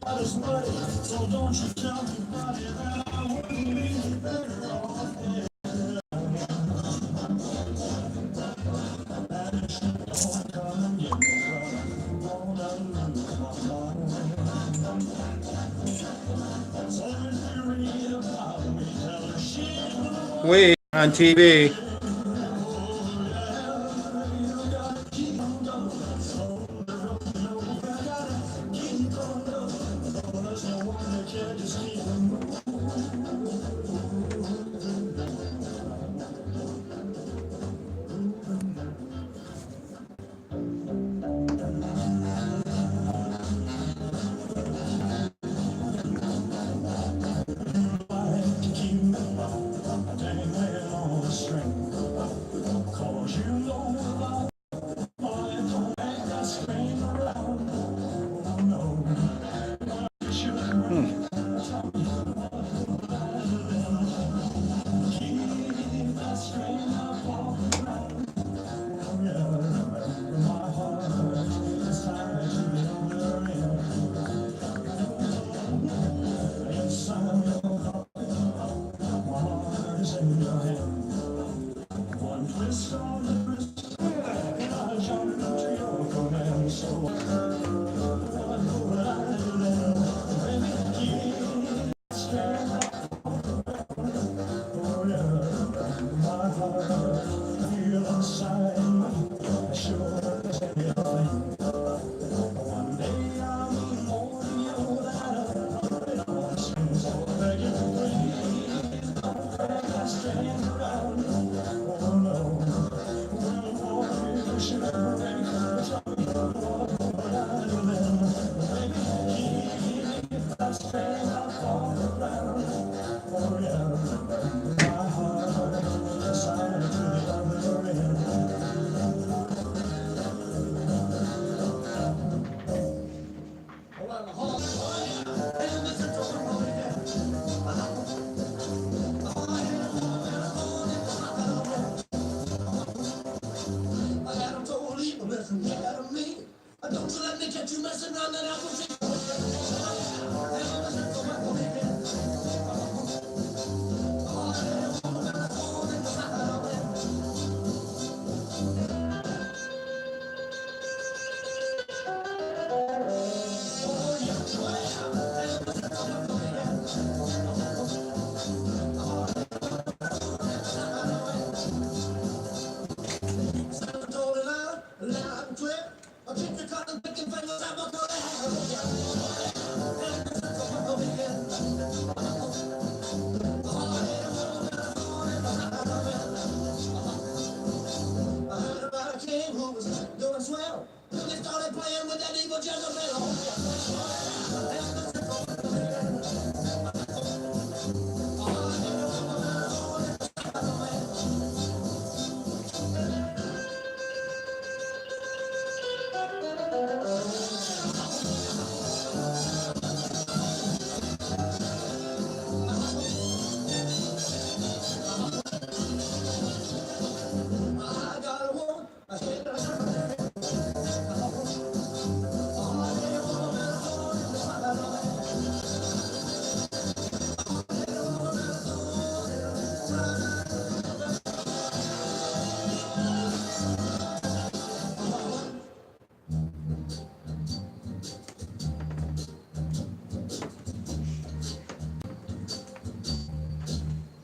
So don't you tell me, buddy, that I wouldn't be better off. We on TV.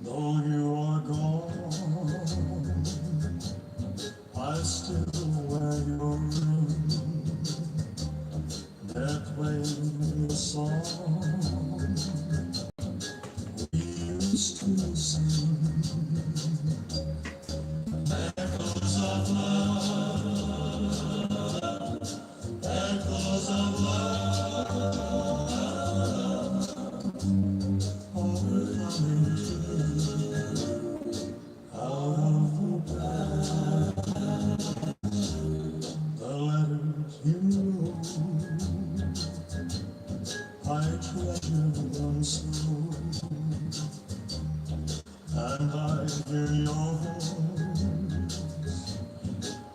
Though you are gone, I still wear your ring that played the song we used to sing. Echoes of love, echoes of love are coming out of the past. The letters you wrote, I treasure them so, and I hear your voice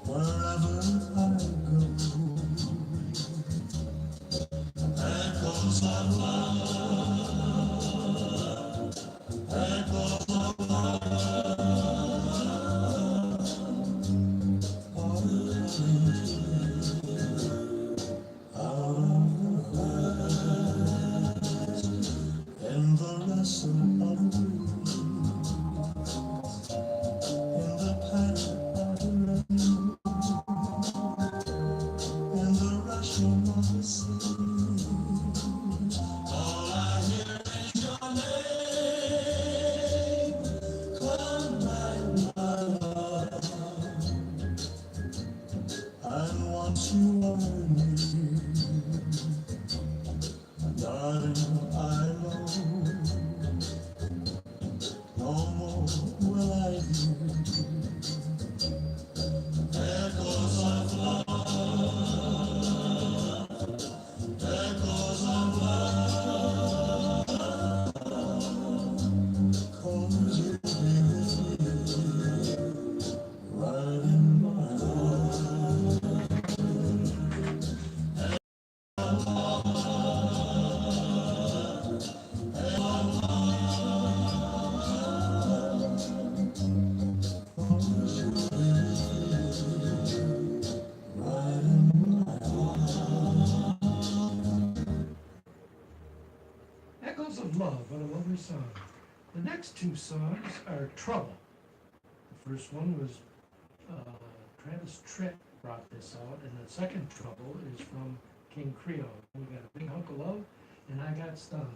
wherever I go. Echoes And the lesson of the in the pattern of the rain, in the rushing of the sea. All I hear is your name. Come my love, and once you are me, darling, I know no more will I hear echoes of love, echoes of love, 'cause you'll be with me, right in my heart. Echoes of Love, what a lovely song. The next two songs are Trouble. The first one was Travis Tritt brought this out, and the second Trouble is from King Creole. We got a Big Hunk of Love, and I Got Stung.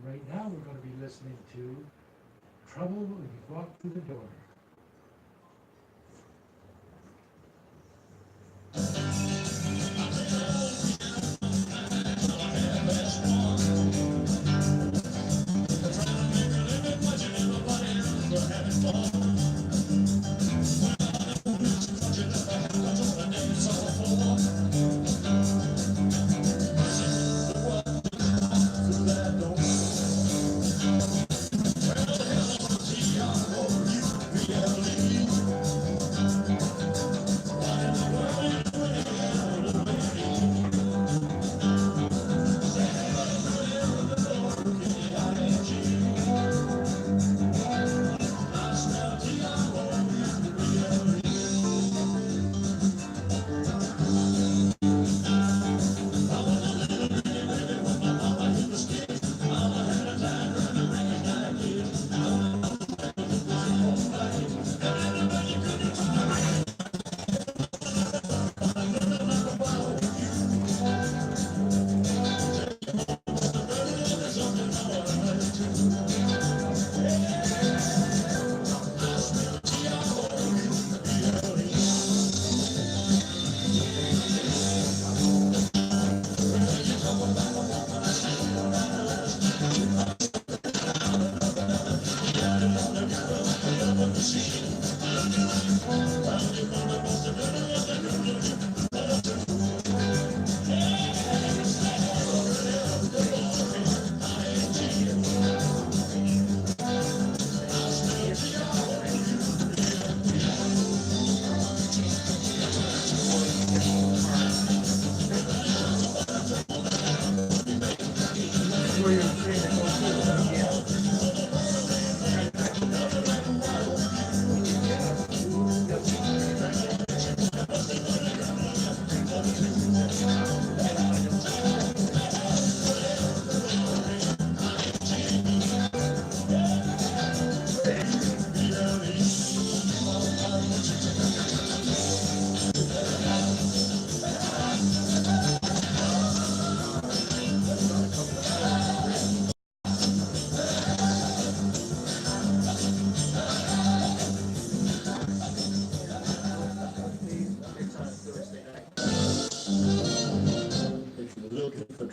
Right now we're going to be listening to Trouble When You Walk Through the Door.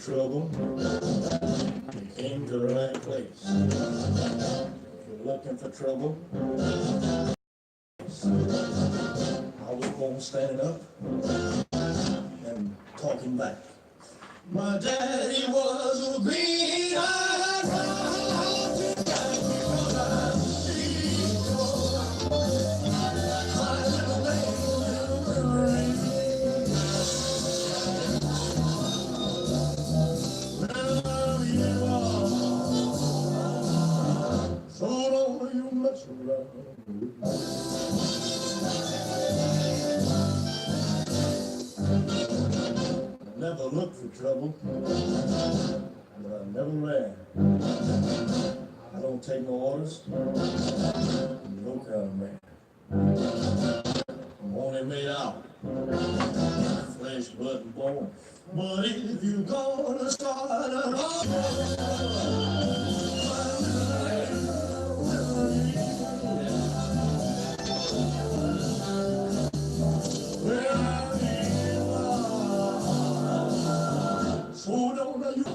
Trouble, you came to the right place. If you're looking for trouble, I was born standing up and talking back. My daddy was a green-eyed rock. Never looked for trouble, but I never ran. I don't take no orders, no kind of man. I'm only made out flesh, blood, and bone. But if you gonna start an so don't you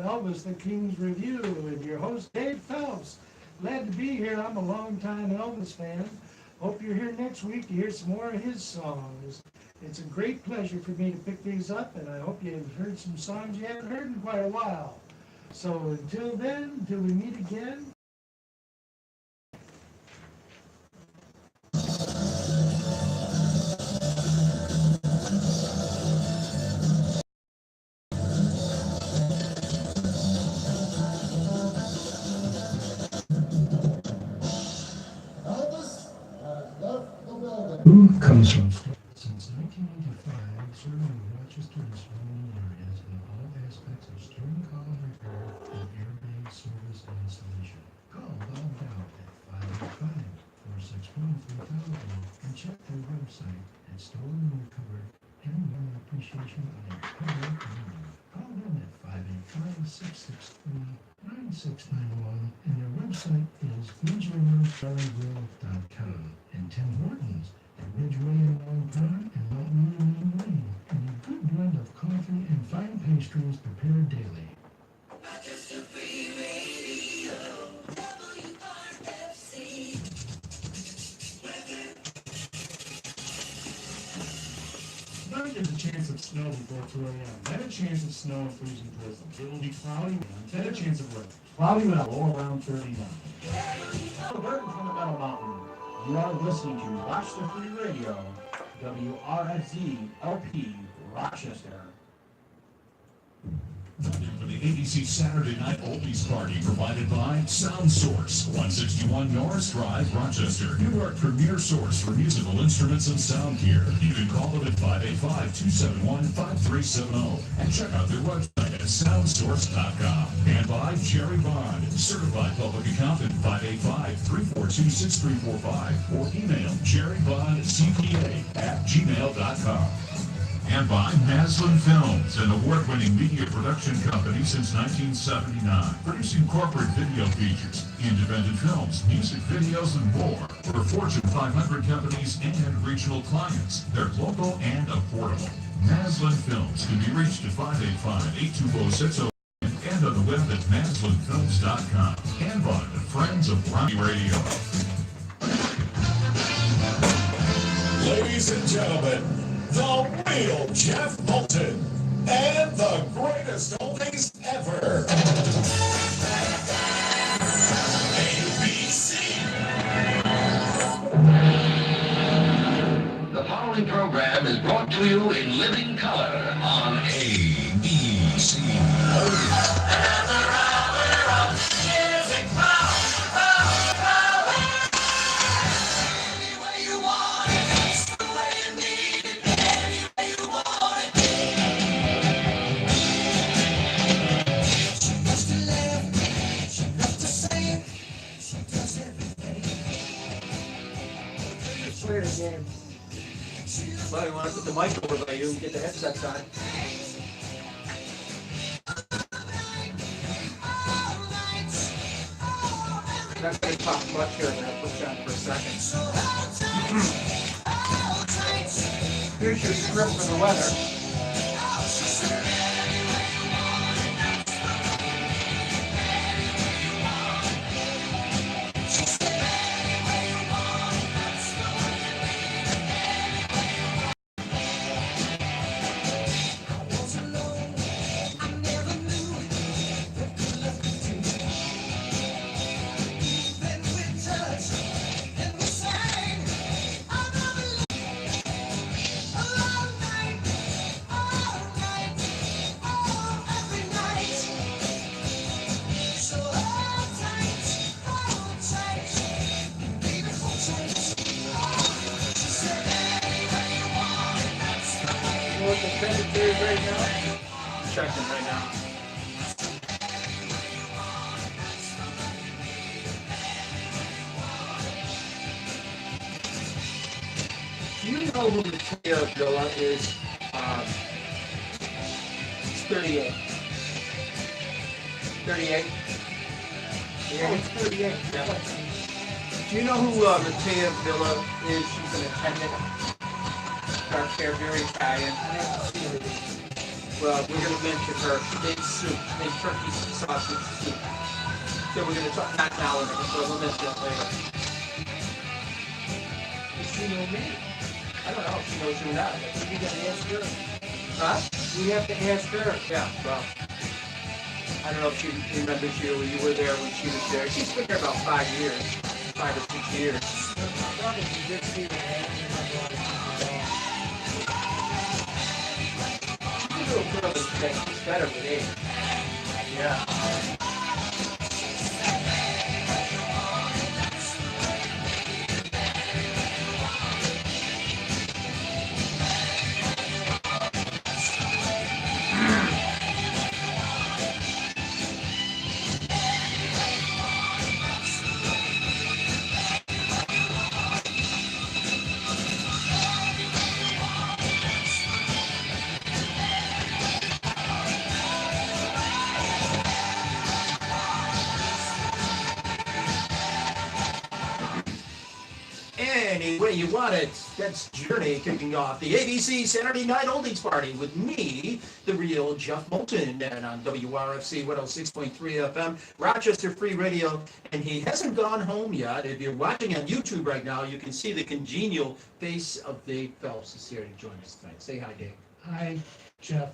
Elvis the King's Review with your host Dave Phelps. Glad to be here. I'm a longtime Elvis fan. Hope you're here next week to hear some more of his songs. It's a great pleasure for me to pick these up, and I hope you've heard some songs you haven't heard in quite a while. So until then, until we meet again, Elvis has left the building. who comes from since 1985, serving Rochester and surrounding areas in all aspects of steering column repair and airbag service and installation. Call Bob Dow at 585-461-3000 and check their website at Stolen and Recovered and Warm Appreciation on Recovery. Call them at 585-663-9691 and their website is NewsRemoveCharlieGrill.com and Tim Hortons at Ridgeway and Long Pond and Mount William Lane, and a good blend of coffee and fine pastries prepared daily. Now there's a chance of snow before 2 a.m. Then a chance of snow and freezing drizzle. It will be cloudy, then a chance of rain. Cloudy with a low around 39. We're in Fundamental Mountain. You are listening to Rochester Free Radio, WRSZ LP, Rochester. For the ABC Saturday Night Oldies Party, provided by Sound Source, 161 Norris Drive, Rochester. New York premier source for musical instruments and sound gear. You can call them at 585-271-5370 and check out their website at soundsource.com. And by Jerry Bond, certified public accountant, 585-342-6345, or email jerrybondcpa@gmail.com. And by Maslin Films, an award-winning media production company since 1979, producing corporate video features, independent films, music videos, and more for Fortune 500 companies and regional clients. They're local and affordable. Maslin Films can be reached at 585-820-60 and on the web at maslinfilms.com. And by the Friends of Rocky Radio. Ladies and gentlemen, the real Jeff Moulton and the greatest oldies ever. ABC. The following program is brought to you in living color on ABC. Game. Well, you want to put the mic over by you and get the headsets on. I'm not going to talk much here. I'm going to put you on for a second. Here's your script for the weather. Right now? I'm checking right now. Do you know who Matea Villa is? It's 38. 38? Yeah, it's 38. Yeah. Do you know who Matea Villa is? She's an attendant. Dark hair, very Italian. Well, we're going to mention her. Big soup, big turkey sausage soup. So we're going to talk, not now, so we'll mention it later. Does she know me? I don't know if she knows you or not. We gotta ask her. Huh? We have to ask her. Yeah, well, I don't know if she remembers you or you were there when she was there. She's been there about 5 years, 5 or 6 years. Probably did see her. I don't remember what She's a little girl today. She's better with age. Yeah. Any way you want it. That's Journey kicking off the ABC Saturday Night Oldies Party with me, the real Jeff Moulton, and on WRFC 106.3 FM, Rochester Free Radio. And he hasn't gone home yet. If you're watching on YouTube right now, you can see the congenial face of Dave Phelps is here to join us tonight. Say hi, Dave. Hi, Jeff.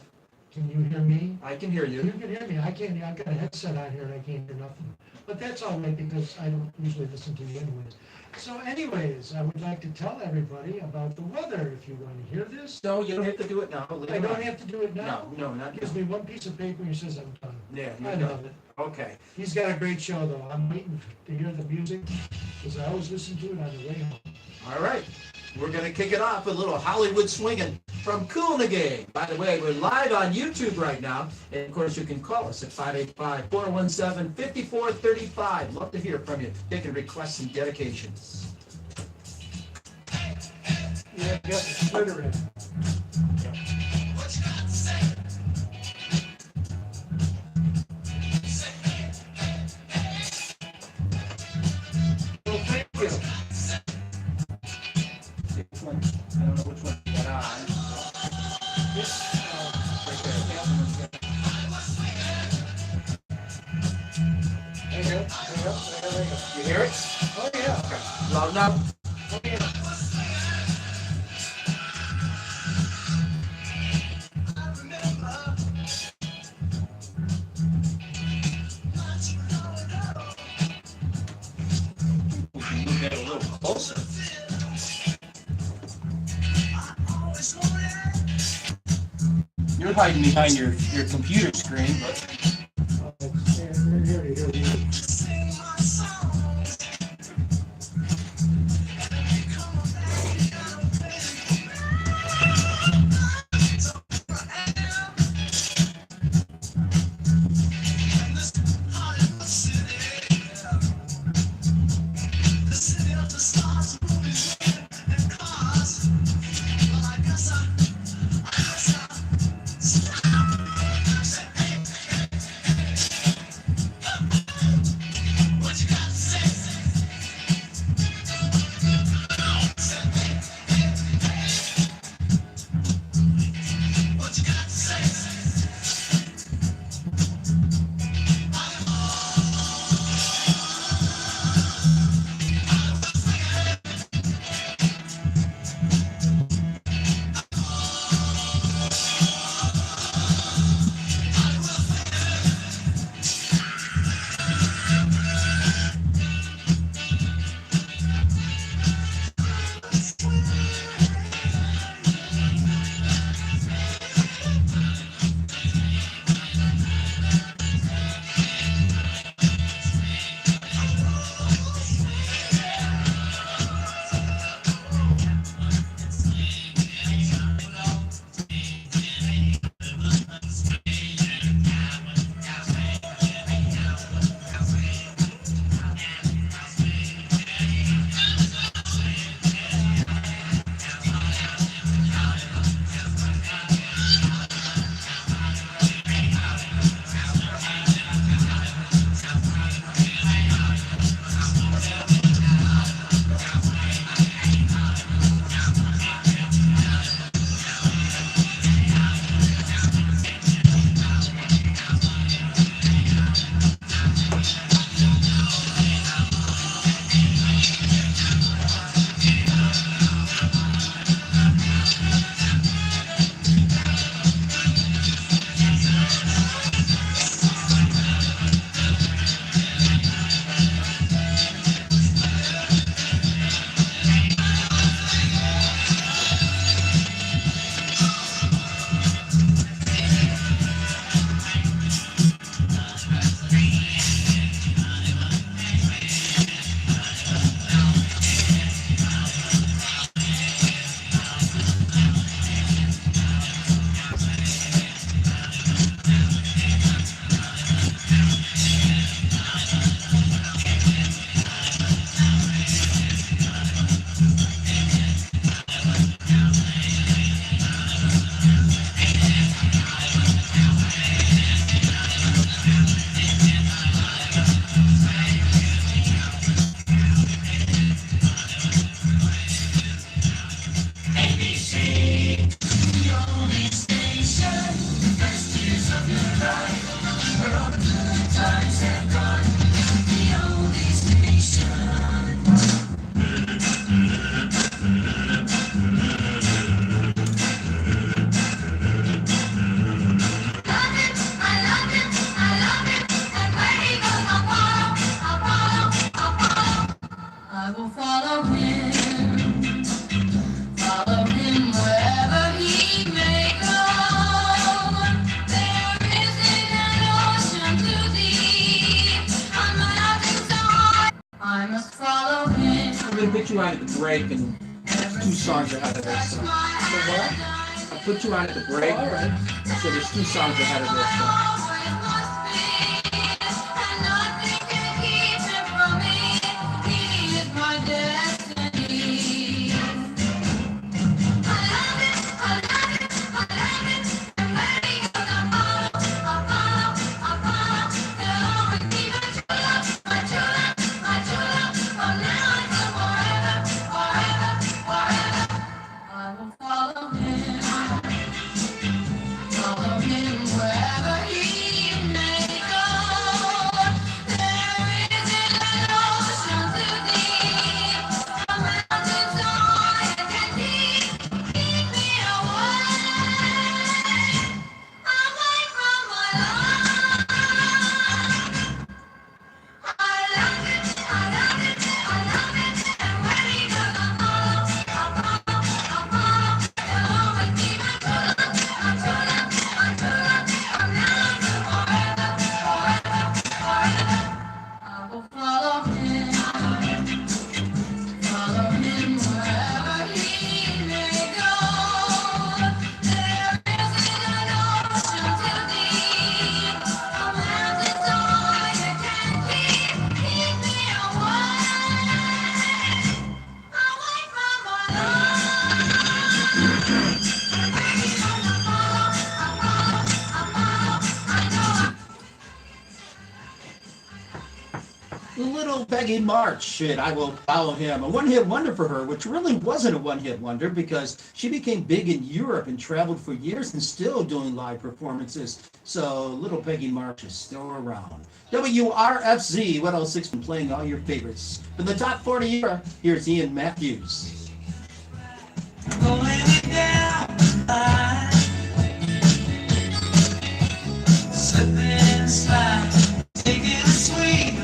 Can you hear me? I can hear You you. can hear me. I can't. I've got a headset on here and I can't hear nothing. But that's all right because I don't usually listen to you anyways. So anyways, I would like to tell everybody about the weather if you want to hear this. No, you don't have to do it now. I don't have to do it now? No, not Gives now. me one piece of paper and he says I'm done. Yeah, I you love it. Okay. He's got a great show though. I'm waiting to hear the music because I always listen to it on the way home. All right. We're going to kick it off with a little Hollywood swinging from Coolnagay. By the way, we're live on YouTube right now. And, of course, you can call us at 585-417-5435. Love to hear from you. Taking requests and dedications. Yeah, got the splitter in. Well, thank you. Which one? I don't know which one you got on. This, Right there. hang up. You hear it? Oh, yeah. Loud enough? Oh, yeah. We can move that a little closer. You're hiding behind your computer screen, but Here. I will follow him wherever he may go. There isn't an ocean too deep, a mountain so high. I must follow him. I'm going to put you on at the break and 2 songs ahead of this. So what? I'll put you on at the break. All right. So there's 2 songs ahead of this. Little Peggy March, and I will follow him. A one-hit wonder for her, which really wasn't a one-hit wonder because she became big in Europe and traveled for years and still doing live performances. So Little Peggy March is still around. WRFZ 106 been playing all your favorites. For the top 40 era, here's Ian Matthews. Slipping slide, taking a swing.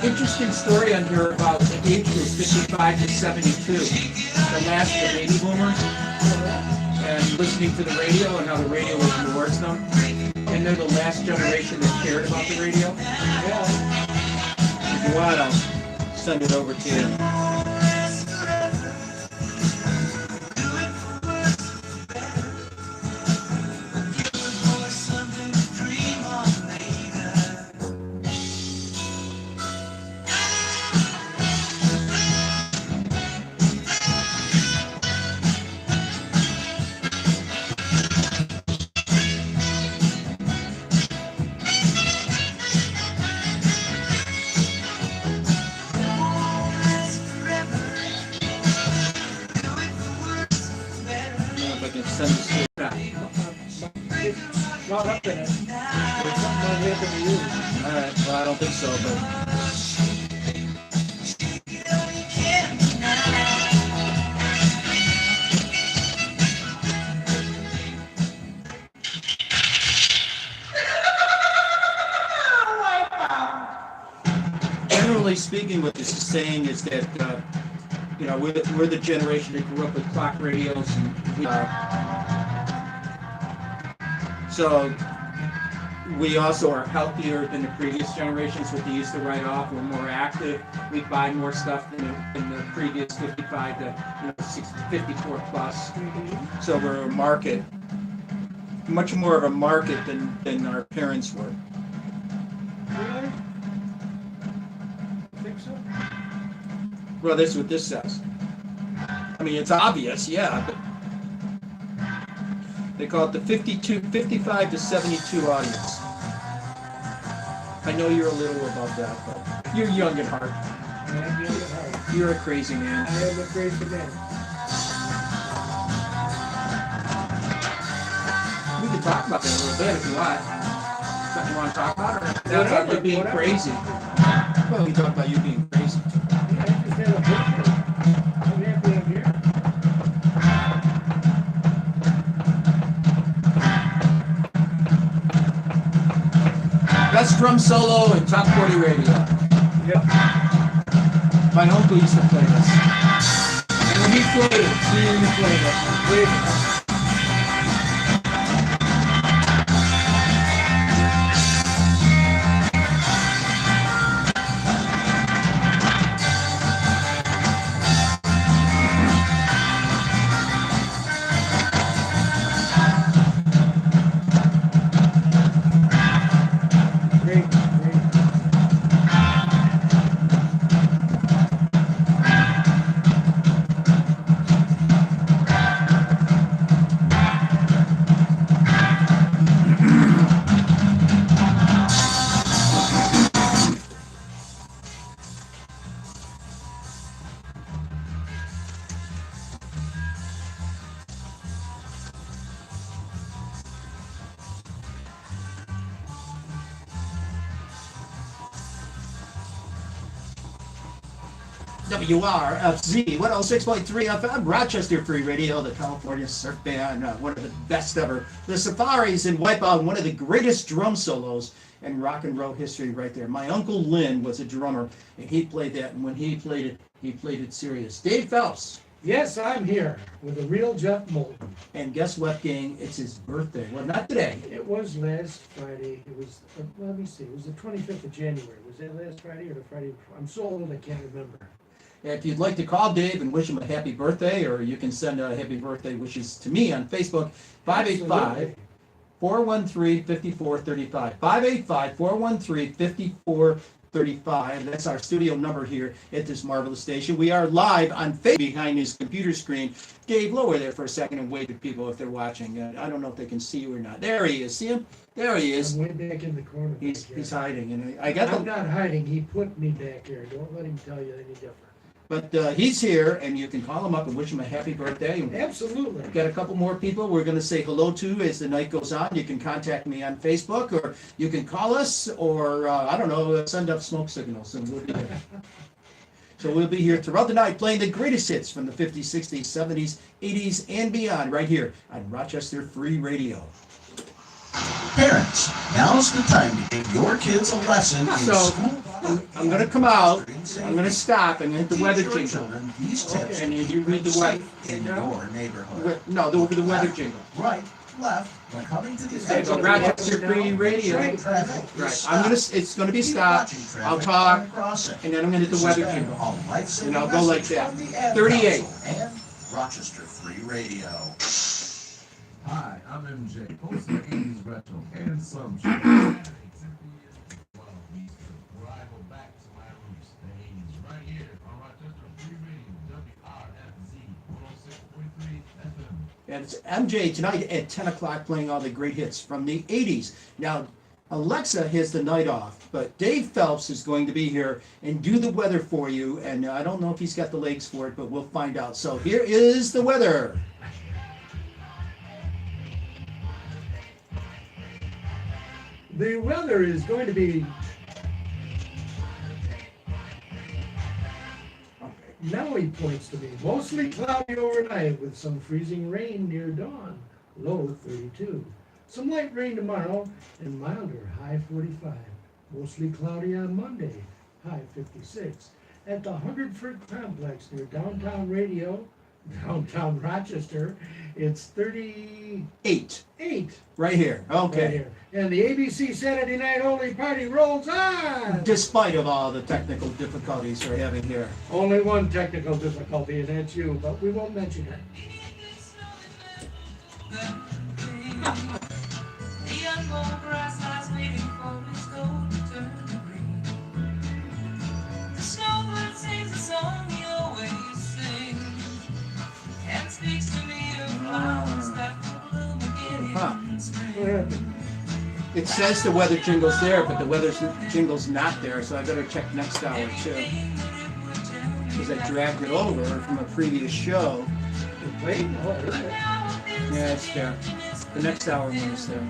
Interesting story on here about the age group 55 to 72, the last of the baby boomers, and listening to the radio and how the radio was towards them. And they're the last generation that cared about the radio. Yeah. If you want, I'll send it over to you. Caught up in it. There's something might happen to you. All right. Well, I don't think so, but. Generally speaking, what this is saying is that You know, we're the generation that grew up with clock radios, and so we also are healthier than the previous generations with the use to write off. We're more active. We buy more stuff than the previous 55 to 54 plus. So we're a market, much more of a market than our parents were. Really? Think so? Well, that's what this says. I mean, it's obvious, yeah, but they call it the 55 to 72 audience. I know you're a little above that, but you're young at heart. I am young at heart. You're a crazy man. I am a crazy man. We can talk about that a little bit if you want. Something you want to talk about? Or about you being crazy? Well, we can talk about you being crazy. Yeah, I just had a birthday. I'm happy I'm here. Best drum solo in Top 40 Radio. Yep. My uncle used to play this. And when he played it, he played it. WRFZ 106.3 FM, Rochester Free Radio, the California surf band, one of the best ever. The Safaris and Wipeout, one of the greatest drum solos in rock and roll history right there. My Uncle Lynn was a drummer, and he played that, and when he played it serious. Dave Phelps. Yes, I'm here with the real Jeff Moulton. And guess what, gang? It's his birthday. Well, not today. It was last Friday. It was, let me see, it was the 25th of January. Was that last Friday or the Friday before? I'm so old I can't remember. If you'd like to call Dave and wish him a happy birthday, or you can send a happy birthday wishes to me on Facebook, 585-413-5435. 585-413-5435. That's our studio number here at this marvelous station. We are live on Facebook behind his computer screen. Dave, lower there for a second and wave at people if they're watching. I don't know if they can see you or not. There he is. See him? There he is. I'm way back in the corner. He's hiding. And I'm not hiding. He put me back here. Don't let him tell you any different. But he's here, and you can call him up and wish him a happy birthday. Absolutely. We've got a couple more people we're going to say hello to as the night goes on. You can contact me on Facebook, or you can call us, or, I don't know, send up smoke signals, and we'll be there. So we'll be here throughout the night playing the greatest hits from the 50s, 60s, 70s, 80s, and beyond right here on Rochester Free Radio. Parents, now's the time to give your kids a lesson in So, school. I'm going to come out, I'm going to stop, and hit the weather jingle. Children these tips And you read the weather. in your neighborhood. No, the weather jingle. Right, left, when coming to the Okay, so Rochester Free Radio. Right, it's gonna be stopped. I'll talk, and then I'm gonna hit the weather jingle. And I'll go like that. 38. And Rochester Free Radio. Hi, I'm MJ, host of 80s Retro and some shit. Where I go back to my roots, the 80s, right here on Rochester Free Radio, WRFZ 106.3 FM. And it's MJ tonight at 10 o'clock playing all the great hits from the 80s. Now, Alexa has the night off, but Dave Phelps is going to be here and do the weather for you. And I don't know if he's got the legs for it, but we'll find out. So here is the weather. The weather is going to be now he points to me. Mostly cloudy overnight with some freezing rain near dawn. Low 32. Some light rain tomorrow and milder, high 45. Mostly cloudy on Monday, high 56. at the Hungerford Complex near downtown downtown Rochester. It's 38 Right here. Okay. right here. And the ABC Saturday Night Only Party rolls on! Despite of all the technical difficulties we're having here. Only one technical difficulty, and that's you, but we won't mention it. The unborn grass lies waiting for its gold to turn to green. The snowbird sings a song he always sings, and speaks to me of flowers that will bloom again in spring. It says the weather jingle's there, but the weather jingle's not there, so I better check next hour too. Because I dragged it over from a previous show. Wait, no, it isn't. Yeah, it's there. The next hour one is there.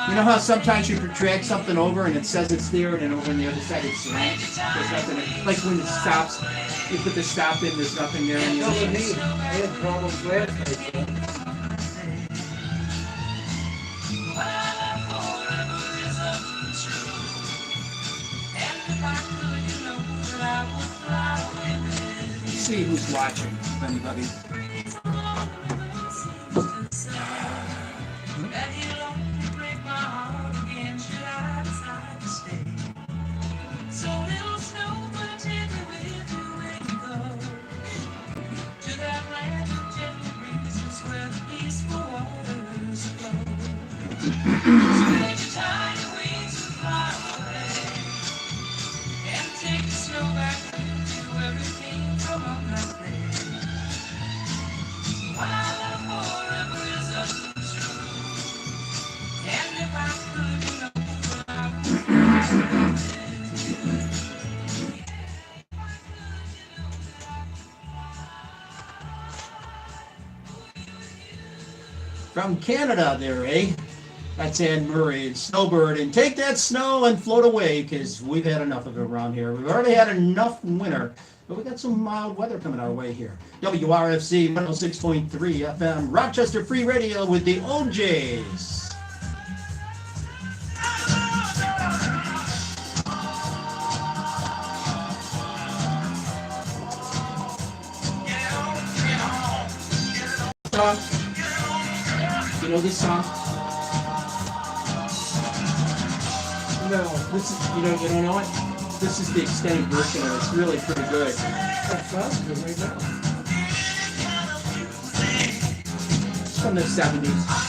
You know how sometimes you drag something over and it says it's there, and then over on the other side it's blank? There's nothing. Like when it stops, you put the stop in, there's nothing there. And No, with me, I had problems last night. So. See who's watching, if anybody. So little snow, but take me with you when you go to that land of gentle breezes where the peaceful waters flow. So let your tiny wings and fly away and take the snow back with you where it came from on that day. What I love forever is us true, and if I could, you know, I would. From Canada there, eh? That's Anne Murray and Snowbird. And take that snow and float away, because we've had enough of it around here. We've already had enough winter, but we got some mild weather coming our way here. WRFC 106.3 FM, Rochester Free Radio with the OJs. You know this song? No, This is, you don't know it? This is the extended version of it. It's really pretty good. that sounds good right now. It's from the 70s.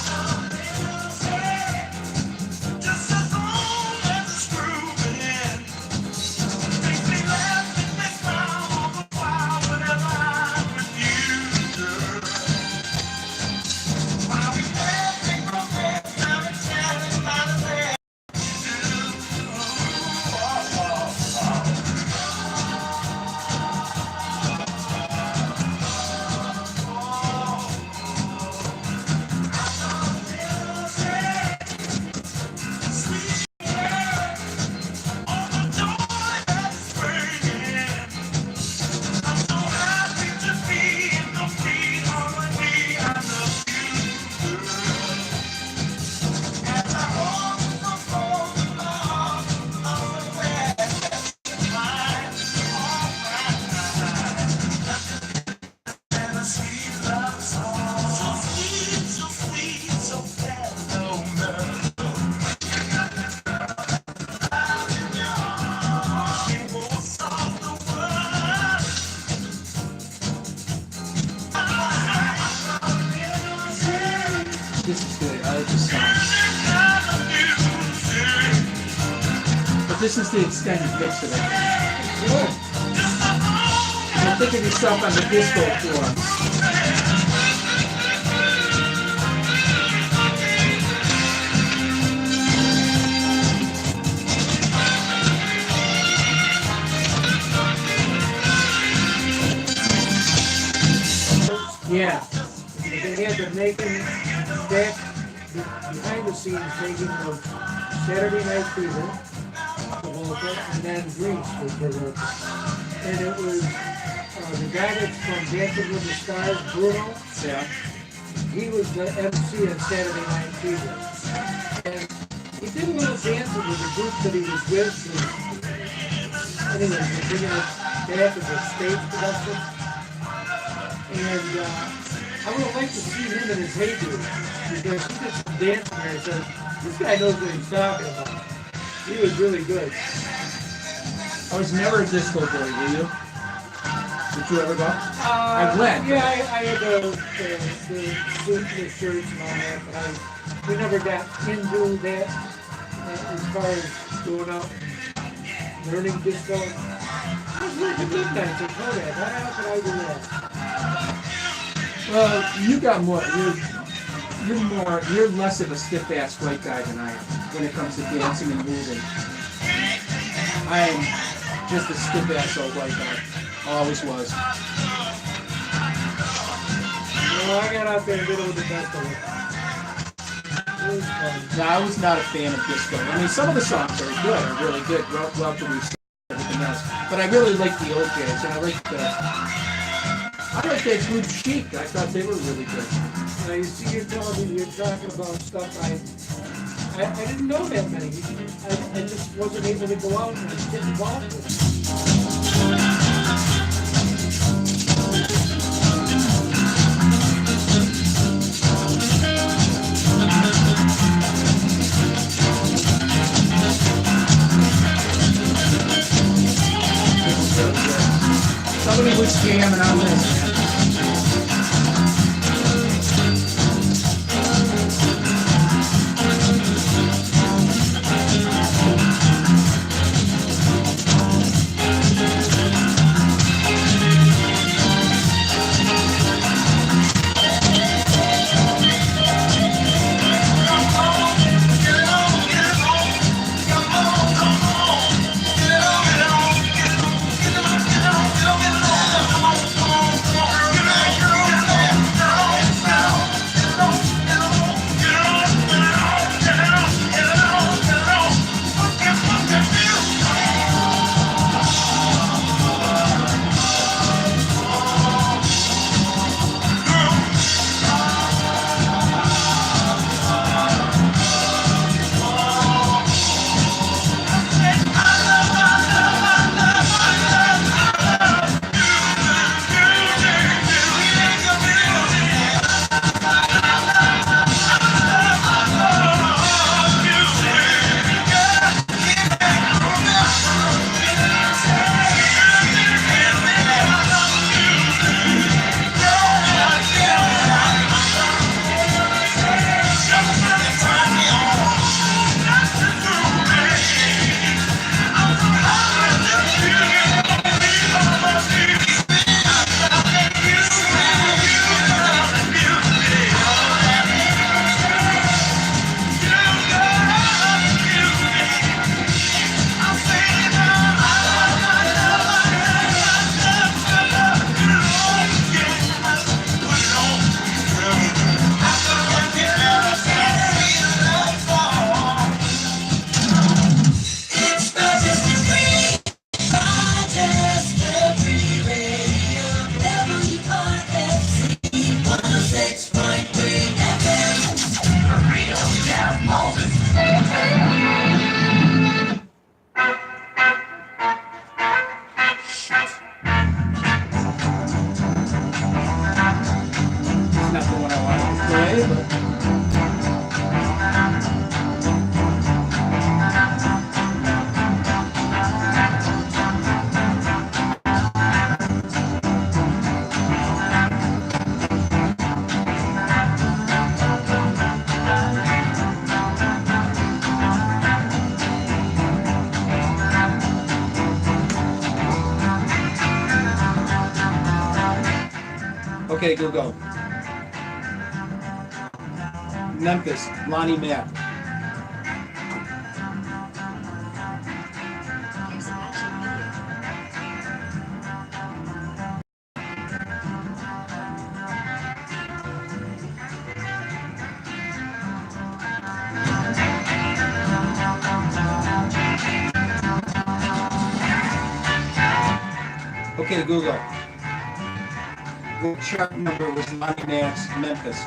This is good. I like this song. But this is the extended mix of it. Good. So think of yourself on the disco floor. Yeah. They had the making back behind the scenes making of Saturday Night Fever, the Moulton, and then Grease was produced. And it was the guy that's from Dancing with the Stars, Bruno. Yeah. He was the MC at Saturday Night Fever. And he did a little dancing with the group that he was with. anyway, we're bringing it back as a stage production. And I would have liked to see him in his heyday, because he did some dancing there and said, this guy knows what he's talking about. He was really good. I was never a disco boy, were you? Did you ever go? I went. Yeah, I had the suit and the shirts and all that, but we never got into that as far as going out and learning disco. I was really good nights, I know that. How could I do that? Well, you got more. You're less of a stiff-ass white guy than I am when it comes to dancing and moving. I am just a stiff-ass old white guy. Always was. Well, I got out there and did it with the best of it. It was fun. No, I was not a fan of disco. I mean, some of the songs are good, are really good. Welcome to everything else. But I really like the old jazz, and I like that group Chic. I thought they were really good. Now you see, you're telling me you're talking about stuff I didn't know that many. I just wasn't able to go out and get involved with it. Somebody was jamming on this, man. Okay, go. Memphis, Lonnie Mack. Okay, Google. The chart number was Lonnie Mack's Memphis.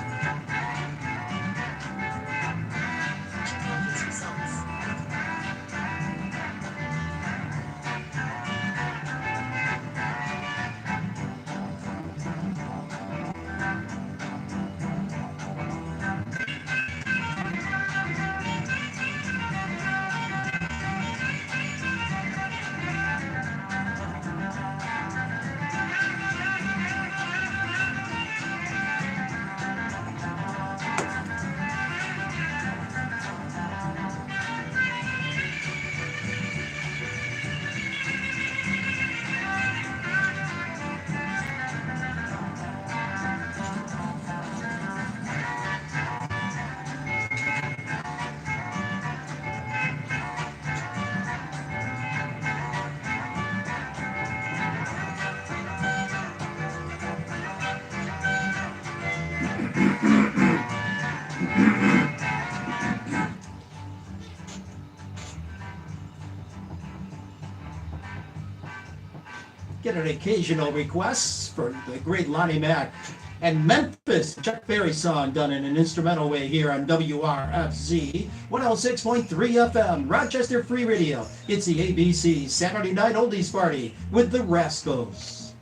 get an occasional request for the great Lonnie Mack. And Memphis, Chuck Berry song done in an instrumental way here on WRFZ 106.3 FM, Rochester Free Radio. It's the ABC Saturday Night Oldies Party with the Rascals.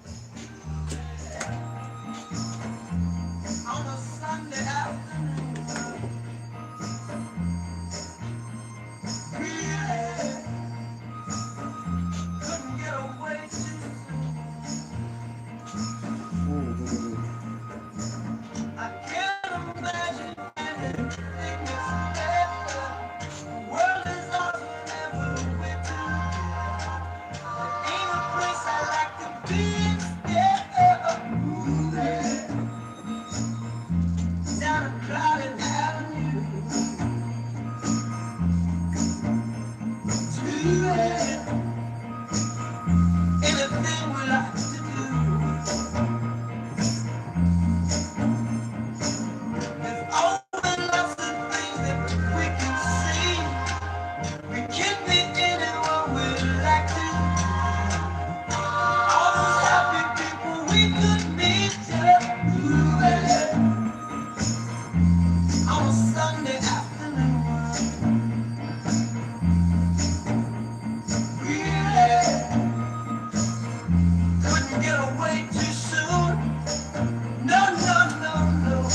On a Sunday afternoon, really couldn't get away too soon. I can't imagine anything is better. The world is ours whenever we're together. There ain't a place I like to be instead. Ooh, yeah. Down a crowded avenue, too bad. Anything we like to do. There's always lots of things that we can see. We can be anyone we like to. All those happy people we could meet. Ooh, yeah. On a Sunday afternoon, really couldn't get away too soon. No, no, no, no.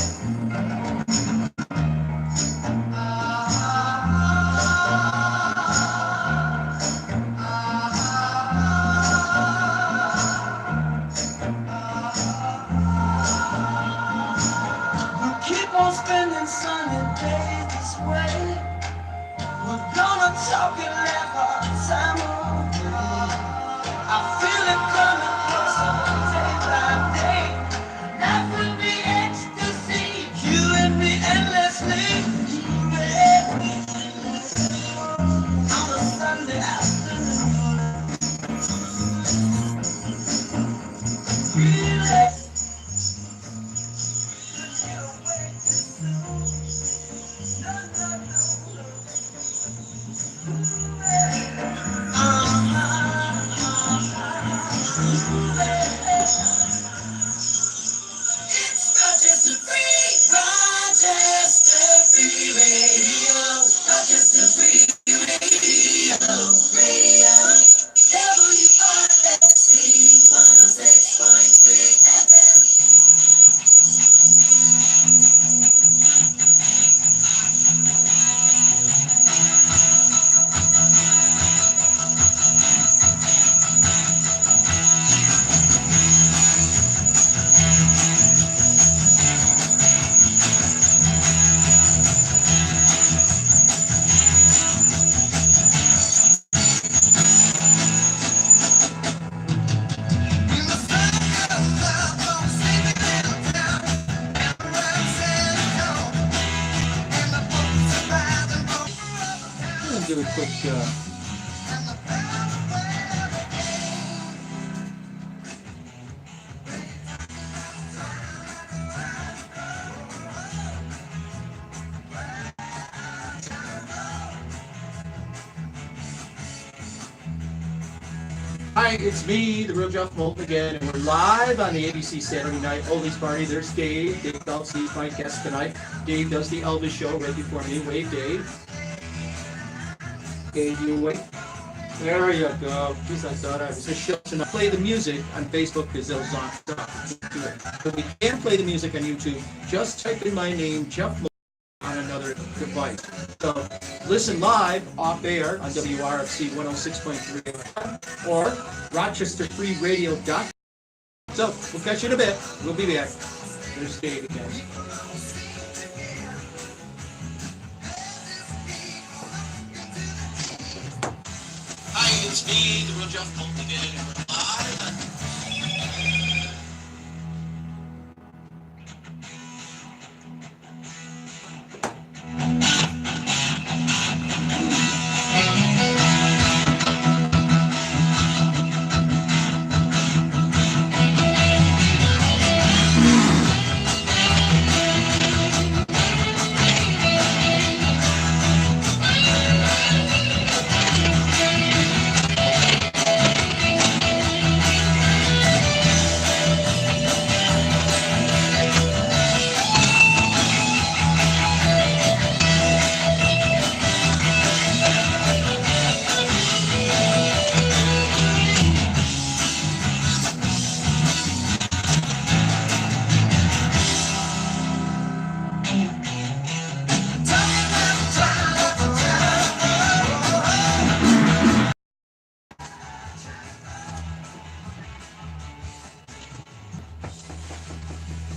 We'll keep on spending sunny days this way. We're gonna talk and laugh our time away. I feel it coming closer day by day. That will be ecstasy. You and me endlessly. On a Sunday afternoon. Really couldn't get away too soon. No, no, no, no. It's Rochester Free, Rochester Free Radio, Rochester Free Radio, WRFC 106.3 FM. I'm going to do a quick Hi, it's me, the real Jeff Moulton again, and we're live on the ABC Saturday Night Oldies Party. There's Dave. Dave Belsey's my guest tonight. Dave does the Elvis show right before me. Wave, Dave. Dave, you wait. There you go. Jeez, I thought I was a show to not play the music on Facebook because those on stuff. But we can play the music on YouTube. Just type in my name, Jeff Moulton, on another device. So listen live off air on WRFC 106.3 FM or RochesterFreeRadio.com. So we'll catch you in a bit. We'll be back. There's Dave again. Hi, it's me, the real Jeff Moulton again, and we're live.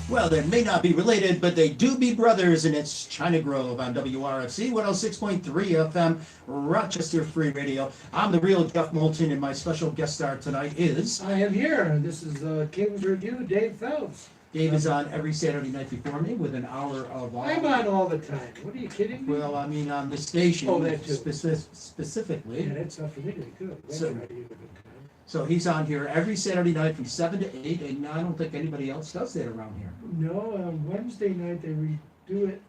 Well, they may not be related, but they do be brothers, and it's China Grove on WRFC 106.3 FM, Rochester Free Radio. I'm the real Jeff Moulton, and my special guest star tonight is... I am here. This is King's Review, Dave Phelps. Dave is on every Saturday night before me with an hour of... I'm on all the time. What are you kidding me? Well, I mean, on the station, Oh, that too. specifically. Yeah, that's not for me to be good. That's So- right, you have a good time. So he's on here every Saturday night from 7 to 8, and I don't think anybody else does that around here. No, Wednesday night they redo it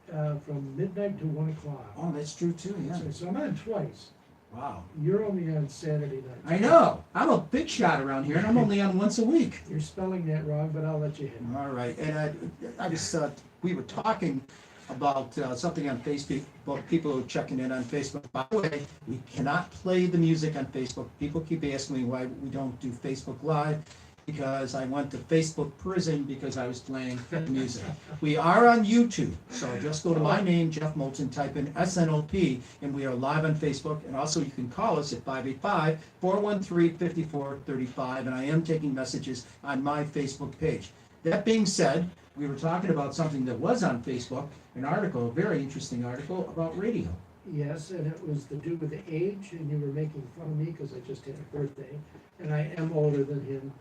from midnight to 1 o'clock. Oh, that's true too, yeah. So I'm on twice. Wow. You're only on Saturday night. I know. I'm a big shot around here, and I'm only on once a week. You're spelling that wrong, but I'll let you hit it. All right, and I just we were talking about something on Facebook. People who are checking in on Facebook. By the way, we cannot play the music on Facebook. People keep asking me why we don't do Facebook Live, because I went to Facebook prison because I was playing the music. We are on YouTube, so just go to my name, Jeff Moulton, type in SNOP, and we are live on Facebook. And also you can call us at 585-413-5435, and I am taking messages on my Facebook page. That being said, we were talking about something that was on Facebook, an article, a very interesting article about radio. Yes, and it was to do with the age, and you were making fun of me because I just had a birthday, and I am older than him.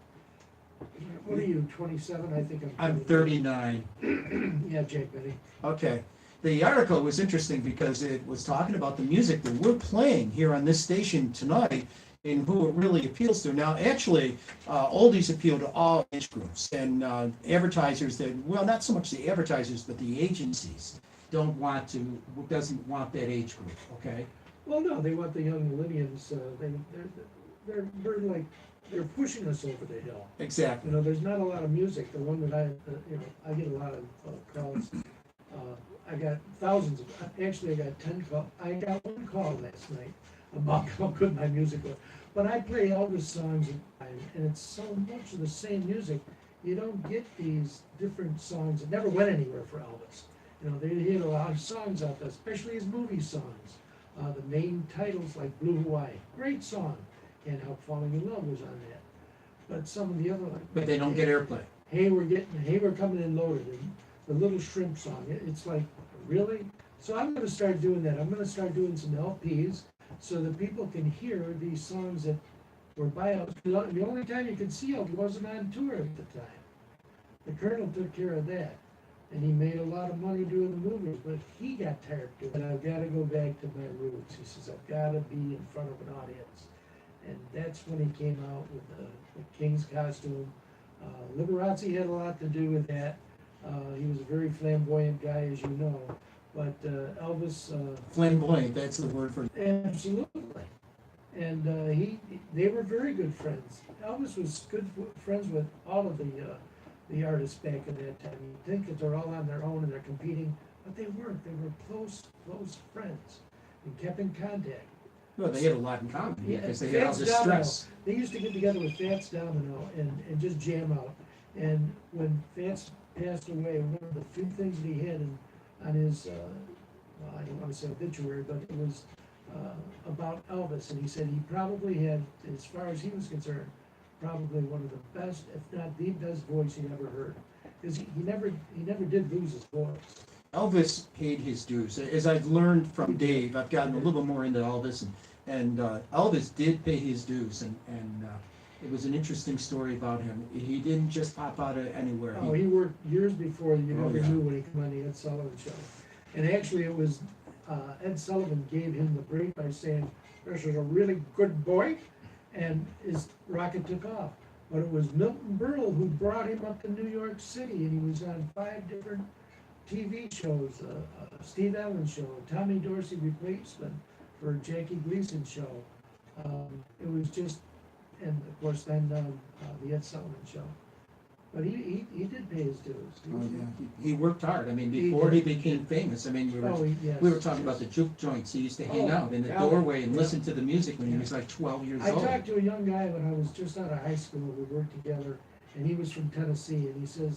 What are you, 27? I think I'm 39. Yeah, Jake Benny. Okay. The article was interesting because it was talking about the music that we're playing here on this station tonight and who it really appeals to. Now, actually, oldies appeal to all age groups, and advertisers that, well, not so much the advertisers, but the agencies doesn't want that age group, okay? Well, no, they want the young millennials. They're pushing us over the hill. Exactly. You know, there's not a lot of music. The one that I get a lot of calls. I got thousands of, actually I got 10 calls. I got one call last night about how good my music was. But I play Elvis songs and it's so much of the same music. You don't get these different songs. It never went anywhere for Elvis. You know, they hit a lot of songs out there, especially his movie songs. The main titles like Blue Hawaii, great song. Can't Help Falling in Love was on that. But some of the other ones. But they don't get airplay. Hey, we're coming in loaded. And the Little Shrimp song. It's like, really? So I'm going to start doing that. I'm going to start doing some LPs so that people can hear these songs that were by Elvis. The only time you could see Elvis wasn't on tour at the time. The Colonel took care of that. And he made a lot of money doing the movies, but he got tired of doing it. I've got to go back to my roots. He says, I've got to be in front of an audience. And that's when he came out with the King's costume. Liberace had a lot to do with that. He was a very flamboyant guy, as you know. But Elvis... Flamboyant, that's the word for it. Absolutely. And they were very good friends. Elvis was good friends with all of the artists back in that time. You'd think that they're all on their own and they're competing, but they weren't. They were close friends and kept in contact. Well, they had a lot in common because they had all Fats this Domino. stress. They used to get together with Fats Domino and just jam out. And when Fats passed away, one of the few things that he had on his, well, I don't want to say obituary, but it was about Elvis. And he said he probably had, as far as he was concerned, probably one of the best, if not the best voice he'd ever heard. Because he never did lose his voice. Elvis paid his dues. As I've learned from Dave, I've gotten a little more into Elvis, and Elvis did pay his dues, and it was an interesting story about him. He didn't just pop out of anywhere. Oh, he worked years before you never yeah. knew when he came on the Ed Sullivan Show. And actually it was, Ed Sullivan gave him the break by saying, this is a really good boy, and his rocket took off. But it was Milton Berle who brought him up to New York City, and he was on 5 different TV shows, Steve Allen show, Tommy Dorsey replacement for Jackie Gleason show. It was just, and of course then the Ed Sullivan show. But he did pay his dues. He worked hard. I mean, before he became famous, I mean, we were talking about the juke joints. He used to hang out in the doorway and listen to the music when he was like 12 years old. I talked to a young guy when I was just out of high school. We worked together, and he was from Tennessee. And I said,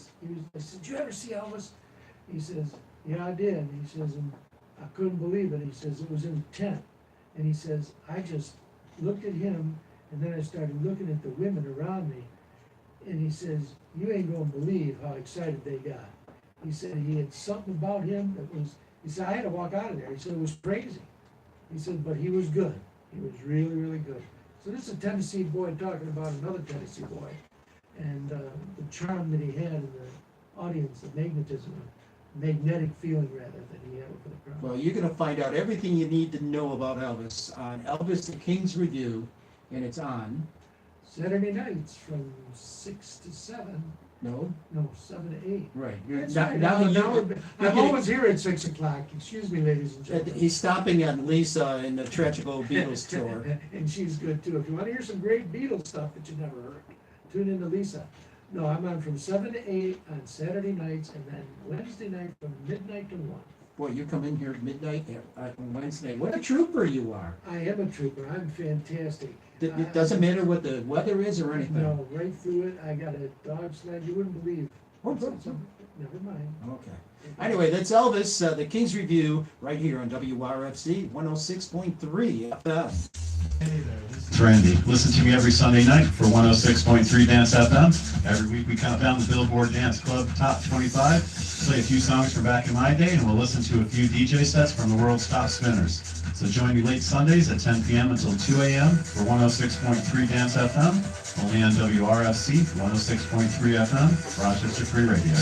did you ever see Elvis? He says, yeah, I did. He says, and I couldn't believe it. He says, it was in a tent. And he says, I just looked at him, and then I started looking at the women around me. And he says, you ain't gonna believe how excited they got. He said he had something about him that was, he said, I had to walk out of there. He said, it was crazy. He said, but he was good. He was really, really good. So this is a Tennessee boy talking about another Tennessee boy. And the charm that he had in the audience, the magnetism, magnetic feeling rather, that he had for the crowd. Well, you're going to find out everything you need to know about Elvis on Elvis the King's Review, and it's on. Saturday nights from 6 to 7. No? No, 7 to 8. Right. That's Now, right. now I'm you're always here at 6 o'clock. Excuse me, ladies and gentlemen. he's stopping at Lisa in the Tragical Beatles tour. And she's good too. If you want to hear some great Beatles stuff that you never heard, tune in to Lisa. No, I'm on from 7 to 8 on Saturday nights, and then Wednesday night from midnight to 1. Boy, you come in here at midnight on Wednesday. What a trooper you are. I am a trooper. I'm fantastic. It doesn't matter what the weather is or anything. No, right through it. I got a dog sled you wouldn't believe. Oh, Never mind. okay. Anyway, that's Elvis, the King's Review, right here on WRFC 106.3 FM. It's Randy. Listen to me every Sunday night for 106.3 Dance FM. Every week we count down the Billboard Dance Club Top 25, play a few songs from back in my day, and we'll listen to a few DJ sets from the world's top spinners. So join me late Sundays at 10 p.m. until 2 a.m. for 106.3 Dance FM, only on WRFC 106.3 FM, Rochester Free Radio.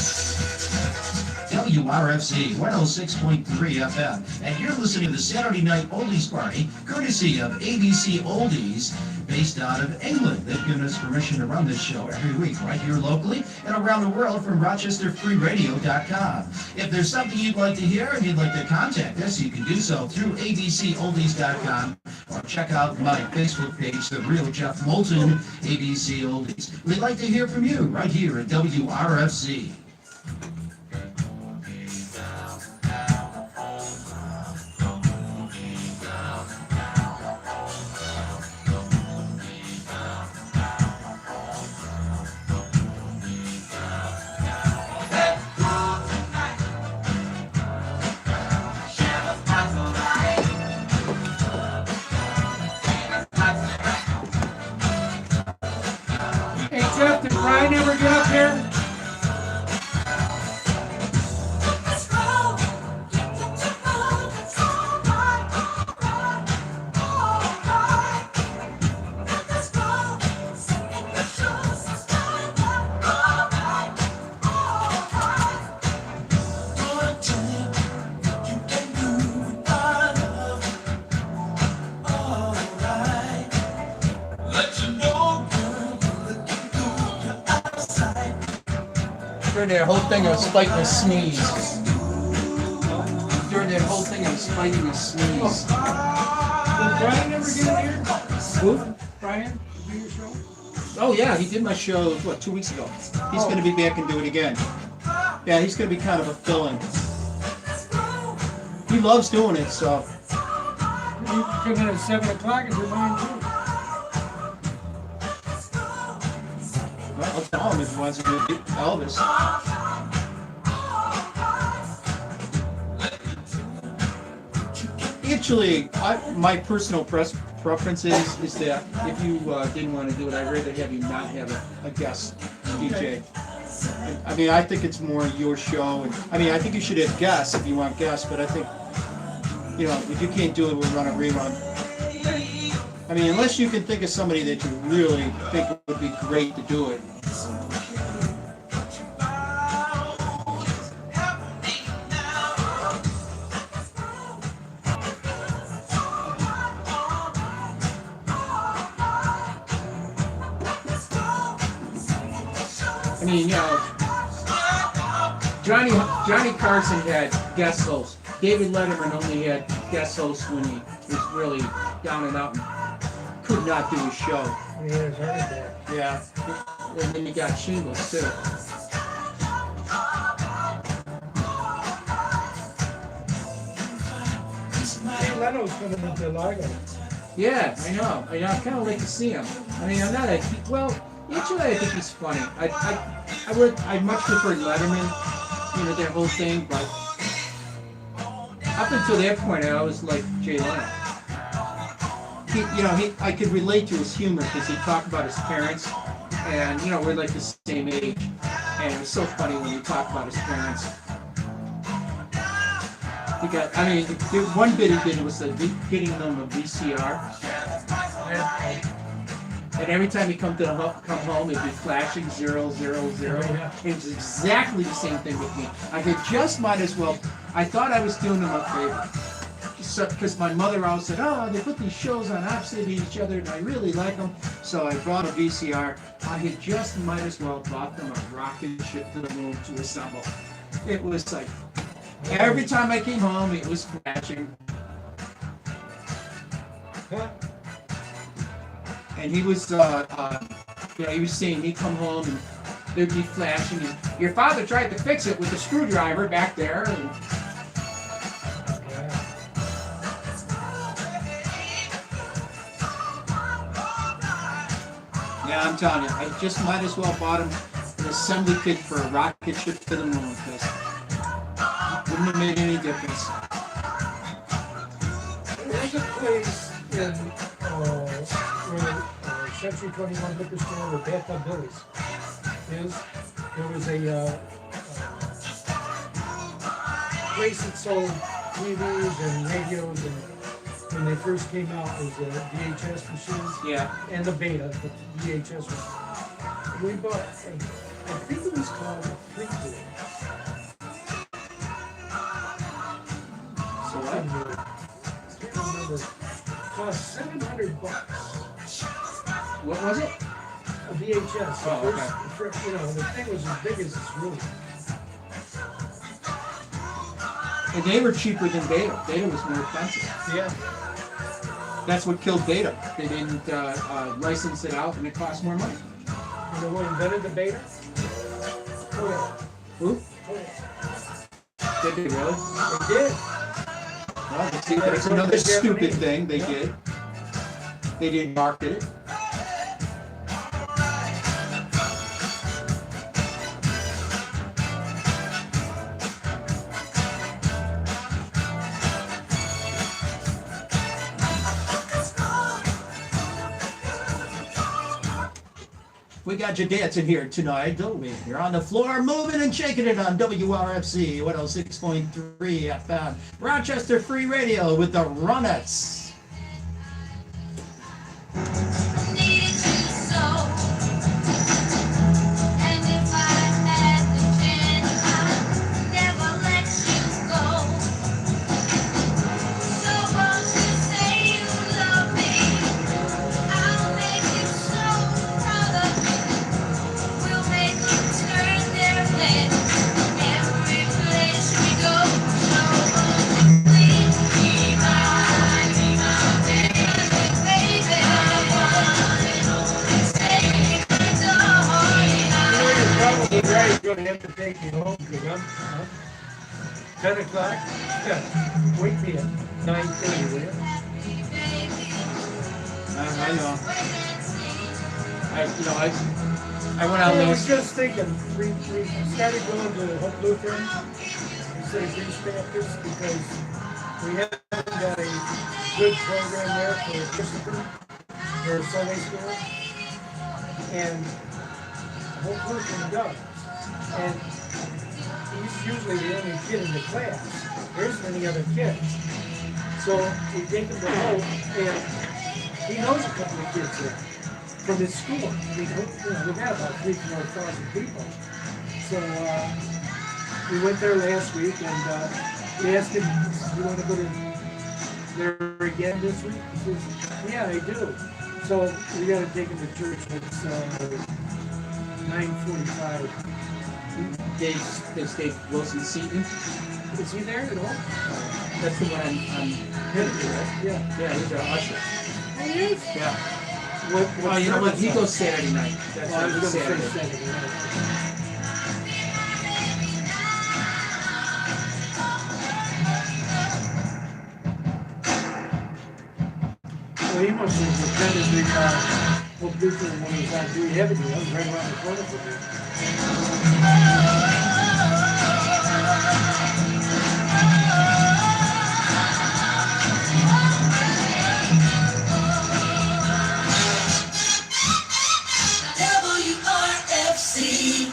WRFC 106.3 FM, and you're listening to the Saturday Night Oldies Party, courtesy of ABC Oldies, based out of England. They've given us permission to run this show every week right here locally and around the world from RochesterFreeRadio.com. If there's something you'd like to hear and you'd like to contact us, you can do so through ABCOldies.com or check out my Facebook page, The Real Jeff Moulton, ABC Oldies. We'd like to hear from you right here at WRFC. Hey Jeff, did Brian ever get up here? During that whole thing, I was fighting a sneeze. During that whole thing, I was fighting a sneeze. Did Brian ever get up here? Who? Brian, do your show? Oh yeah, he did my show, 2 weeks ago. He's going to be back and do it again. Yeah, he's going to be kind of a fill-in. He loves doing it, so. You come in at 7 o'clock and remind you. Well, I'll tell him if he wants to do Elvis. Actually, my personal preference is that if you didn't want to do it, I'd rather have you not have a guest DJ. I mean, I think it's more your show. And, I mean, I think you should have guests if you want guests, but I think, if you can't do it, we'll run a rerun. I mean, unless you can think of somebody that you really think would be great to do it. I mean, Johnny Carson had guest hosts. David Letterman only had guest hosts when he was really down and out and could not do his show. Yeah, it's hard that. Yeah. And then you got shingles too. Jay Leno's coming into Largo. Yeah, I know. I kind of like to see him. I mean, I'm not a actually, I think he's funny. I much prefer Letterman, that whole thing, but up until that point, I always liked Jay Leno. I could relate to his humor because he talked about his parents and you know we're like the same age, and it was so funny when you talk about his parents. He got, I mean, the one bit he did was getting them a VCR, and every time he come home, it'd be flashing 000. It was exactly the same thing with me. I could just might as well. I thought I was doing him a favor. Because my mother always said, oh, they put these shows on opposite each other, and I really like them. So I bought a VCR. I had just might as well bought them a rocket ship to the moon to assemble. It was like, every time I came home, it was flashing. And he was, he was saying he'd come home and there'd be flashing. And your father tried to fix it with a screwdriver back there. And, yeah, I'm telling you, I just might as well bought him an assembly kit for a rocket ship to the moon, because it wouldn't have made any difference. There's a place in where Century 21 liquor store where Bathtub Billy's is. There was a place that sold TVs and radios, and when they first came out, it was the VHS machines. Yeah. And the Beta, the VHS machine. We bought, I think it was called a Fleetwood. So what? I can't remember. It cost $700. What was it? A VHS. Oh, You know, the thing was as big as this room. And they were cheaper than Beta. Beta was more expensive. Yeah. That's what killed Beta. They didn't license it out, and it cost more money. You know what invented the Beta? Who? Did they really? They did. Well, see, that's another stupid thing they did. They didn't market it. We got you dancing here tonight, don't we? You're on the floor, moving and shaking it on WRFC 106.3 FM, Rochester Free Radio with the Runettes. Going to have to take me home because I'm 10 o'clock. Yeah. Wake me at 9:30, will you? I know. I went out I there. was just thinking, we started going to Hope Lutheran instead of Grease Baptist because we haven't got a good program there for Christopher, for Sunday school. And Hope Lutheran does. And he's usually the only kid in the class. There isn't any other kids. So we take him to Hope, and he knows a couple of kids there from his school. We've got about 3,000 people. So we went there last week, and we asked him, do you want to go to there again this week? He says, yeah, I do. So we got to take him to church. It's 9:45. Dave Wilson Seaton. Is he there at all? That's the one I'm headed to, right? Yeah. Yeah, he's our usher. He is? Yeah. What You know what? He goes Saturday night. That's I was right, going to say Saturday. Saturday night. Well, he must have attended the Hope Lutheran when he was on Dewey Avenue. That was right around the corner from me.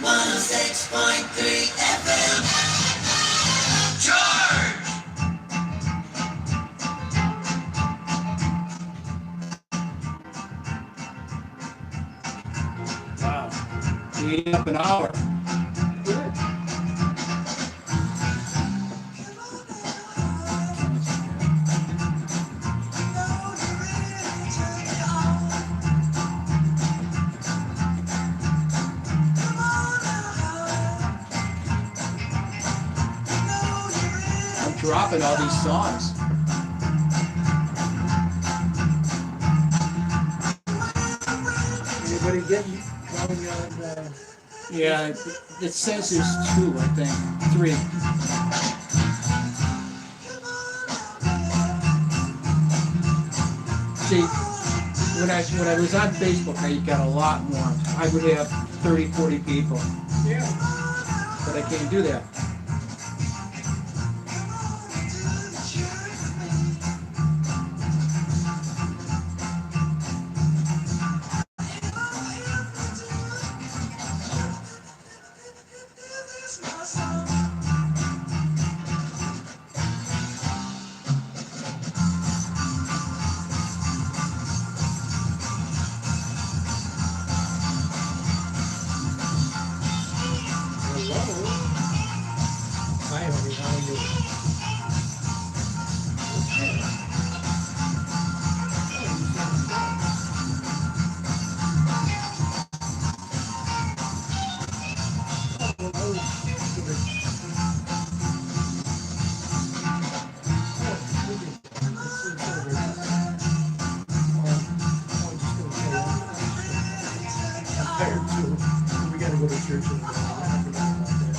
106.3 FM. Charge! Wow. Eating up an hour. Good. I'm dropping all these songs. Anybody getting going on? Yeah, it says there's 2, I think. 3. See, when I was on Facebook, I got a lot more. I would have 30, 40 people, Yeah. but I can't do that. Hello. Hi, honey. How are you? Tired too. We gotta go to church in the morning. I forgot about that.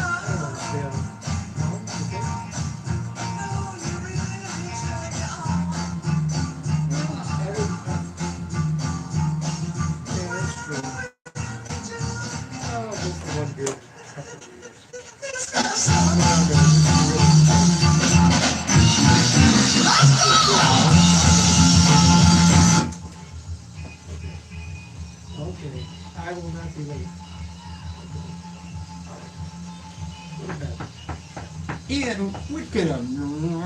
I don't understand. Yeah, that's true. Oh, just for one beer. Okay, I will not be late. What about Ian, we're gonna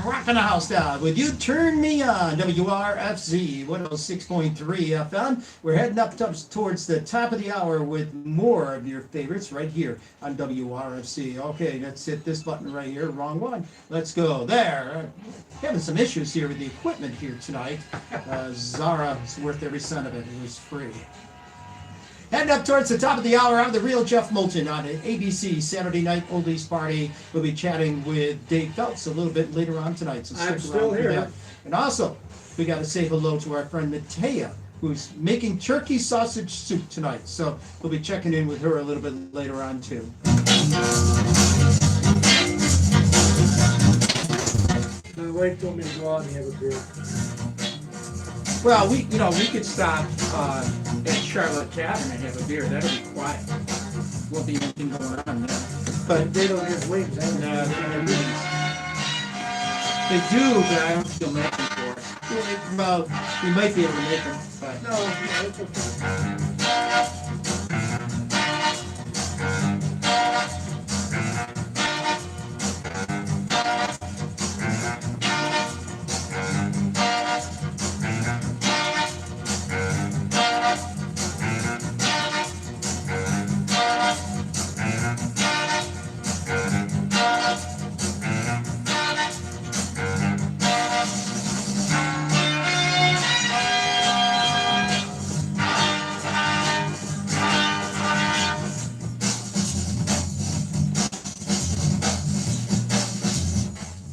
rockin' the house down with you. Turn me on, WRFZ 106.3 FM. We're heading up towards the top of the hour with more of your favorites right here on WRFC. Okay, let's hit this button right here. Wrong one. Let's go there. Having some issues here with the equipment here tonight. Zara is worth every cent of it. It was free. Heading up towards the top of the hour, I'm the real Jeff Moulton on an ABC Saturday Night Oldies Party. We'll be chatting with Dave Feltz a little bit later on tonight. So I'm stick still around for here. that. And also, we got to say hello to our friend Matea, who's making turkey sausage soup tonight. So we'll be checking in with her a little bit later on too. My wife told me to go out and have a beer. Well, we could stop at Charlotte Tavern and have a beer. That'll be quiet. Won't be anything going on there. But They don't have wings. I don't No, have they don't have wings. they do, but I don't feel making for it. Well, we might be able to make them, but No, it's okay.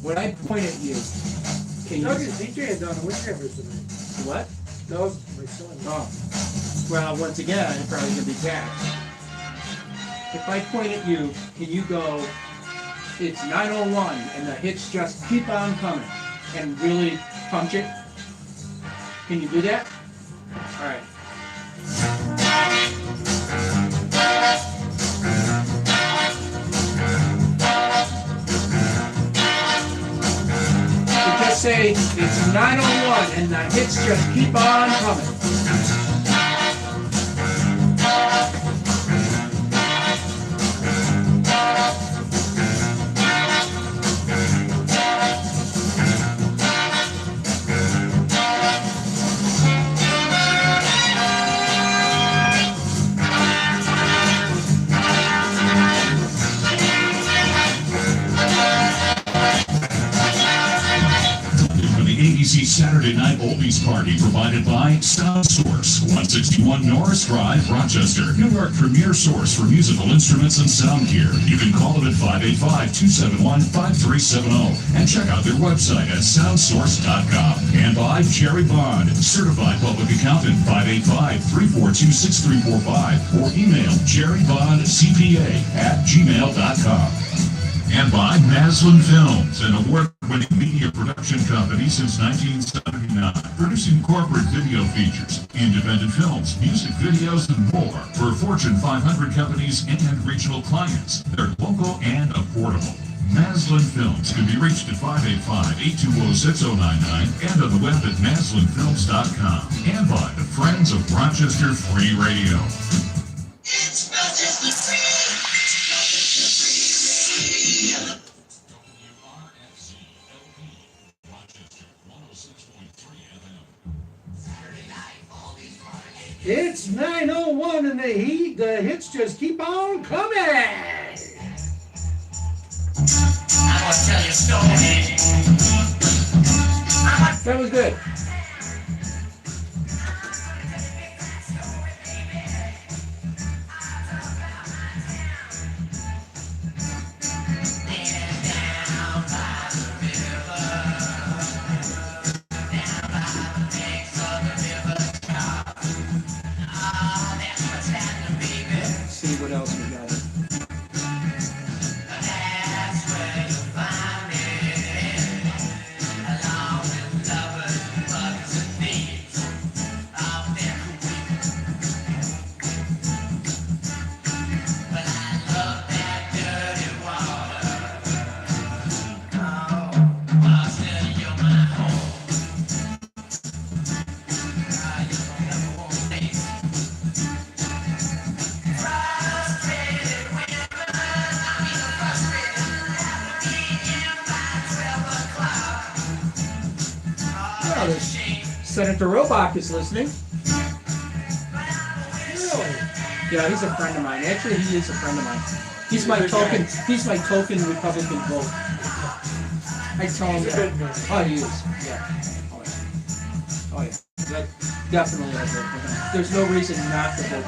when I point at you, can Doug you is DJing down the Windjammers tonight. what? Doug, my son. Oh, well, once again, I'm probably gonna be taxed. If I point at you, can you go? It's 9:01, and the hits just keep on coming, and really punch it. Can you do that? All right. You just say it's 9:01, and the hits just keep on coming. Saturday Night Oldies Party provided by Sound Source, 161 Norris Drive, Rochester, New York premier source for musical instruments and sound gear. You can call them at 585-271-5370 and check out their website at soundsource.com. And by Jerry Bond, certified public accountant, 585-342-6345, or email jerrybondcpa@gmail.com. And by Maslin Films, an award-winning media production company since 1979, producing corporate video features, independent films, music videos, and more for Fortune 500 companies and regional clients. They're local and affordable. Maslin Films can be reached at 585-820-6099 and on the web at maslinfilms.com. And by the Friends of Rochester Free Radio. It's Rochester Free. It's 9:01 and the heat. The hits just keep on coming. I want to tell you a story. That was good. See what else we got. Senator Robach is listening. Really? Yeah, he's a friend of mine. Actually, he is a friend of mine. He's my token. He's my token Republican vote. I tell him He's a good man. that. Oh, he is. Yeah. Oh yeah. That, definitely, I vote for him. There's no reason not to vote for him.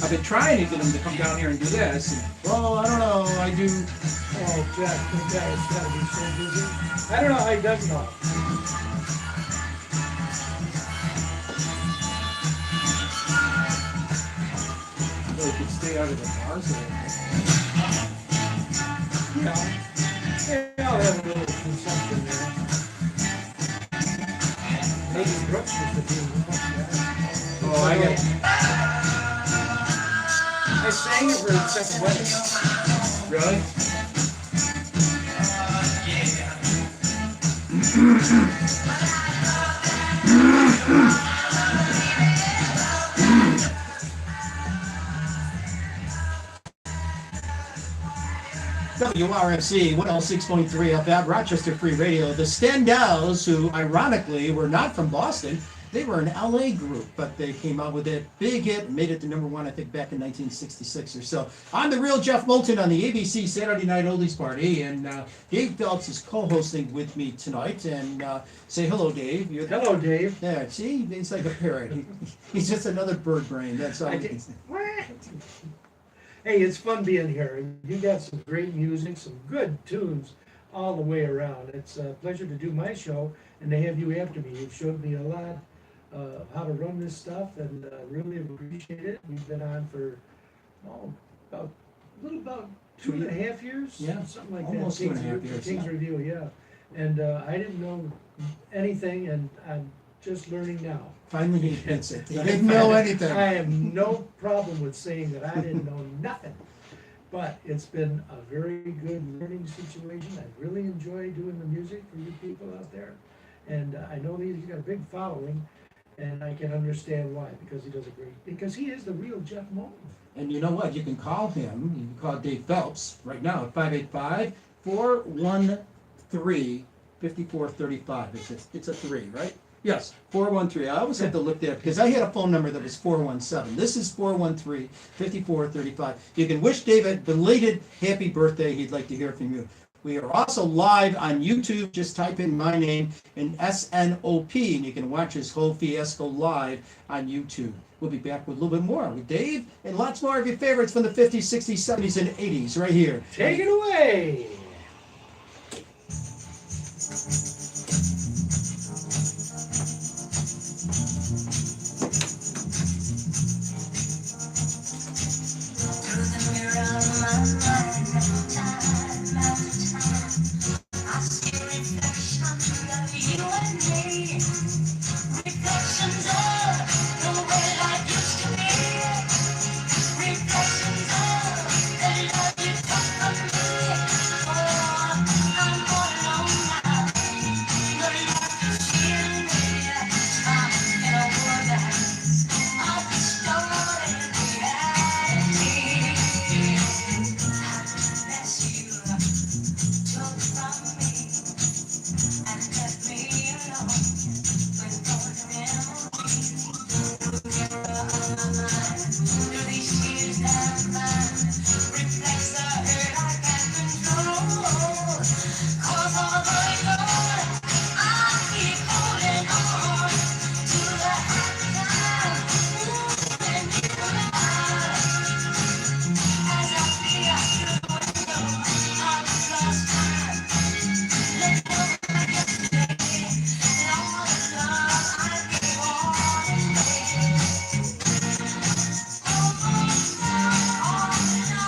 I've been trying to get him to come down here and do this. And, well, I don't know. I do. Oh, Jack, that guy has got to be so busy. I don't know how he does it all. So he could stay out of the bars a little bit. Yeah. Yeah, I'll have a little consumption there. Maybe Brooks was the team. Oh, I got. I sang it for the second wedding. Really? WRFC 106.3 FM, Rochester Free Radio. The Stendells, who ironically were not from Boston, they were an LA group, but they came out with that big hit and made it to #1, I think, back in 1966 or so. I'm the real Jeff Moulton on the ABC Saturday Night Oldies Party, and Dave Phelps is co-hosting with me tonight. And say hello, Dave. Hello, Dave. Yeah, see, he's like a parrot. He's just another bird brain. That's all. Hey, it's fun being here. You got some great music, some good tunes all the way around. It's a pleasure to do my show and to have you after me. You've showed me a lot how to run this stuff, and really appreciate it. We've been on for about 2.5 years, Yeah, something like almost that. 2.5 years, King's yeah. Review, yeah. And I didn't know anything, and I'm just learning now. Finally, he admits it. He didn't know anything. I have no problem with saying that I didn't know nothing. But it's been a very good learning situation. I really enjoy doing the music for you people out there. And I know that he's got a big following, and I can understand why, because he is the real Jeff Moulton. And you know what? You can call him. You can call Dave Phelps right now at 585-413-5435. It's a 3, right? Yes, 413. I always have to look there because I had a phone number that was 417. This is 413-5435. You can wish David a belated happy birthday. He'd like to hear from you. We are also live on YouTube. Just type in my name and SNOP, and you can watch this whole fiasco live on YouTube. We'll be back with a little bit more with Dave and lots more of your favorites from the 50s, 60s, 70s, and 80s right here. Take it away. Through the mirror of my mind, time after time, I see reflections of you and me. Reflections of the way life used to be. Reflections of the love you took from me. Oh, I'm all alone now. The love you see in me. I'm in a world that's all distorted reality. Happiness you took from me and left me alone with old memories. Through the mirror of my mind, through these tears that mine reflects the hurt I can't control. 'Cause although you're gone, I keep holding on to the happy time when you were mine. As I peer through the window of this lost time, looking over at yesterday and all the love I gave all in vain. All the love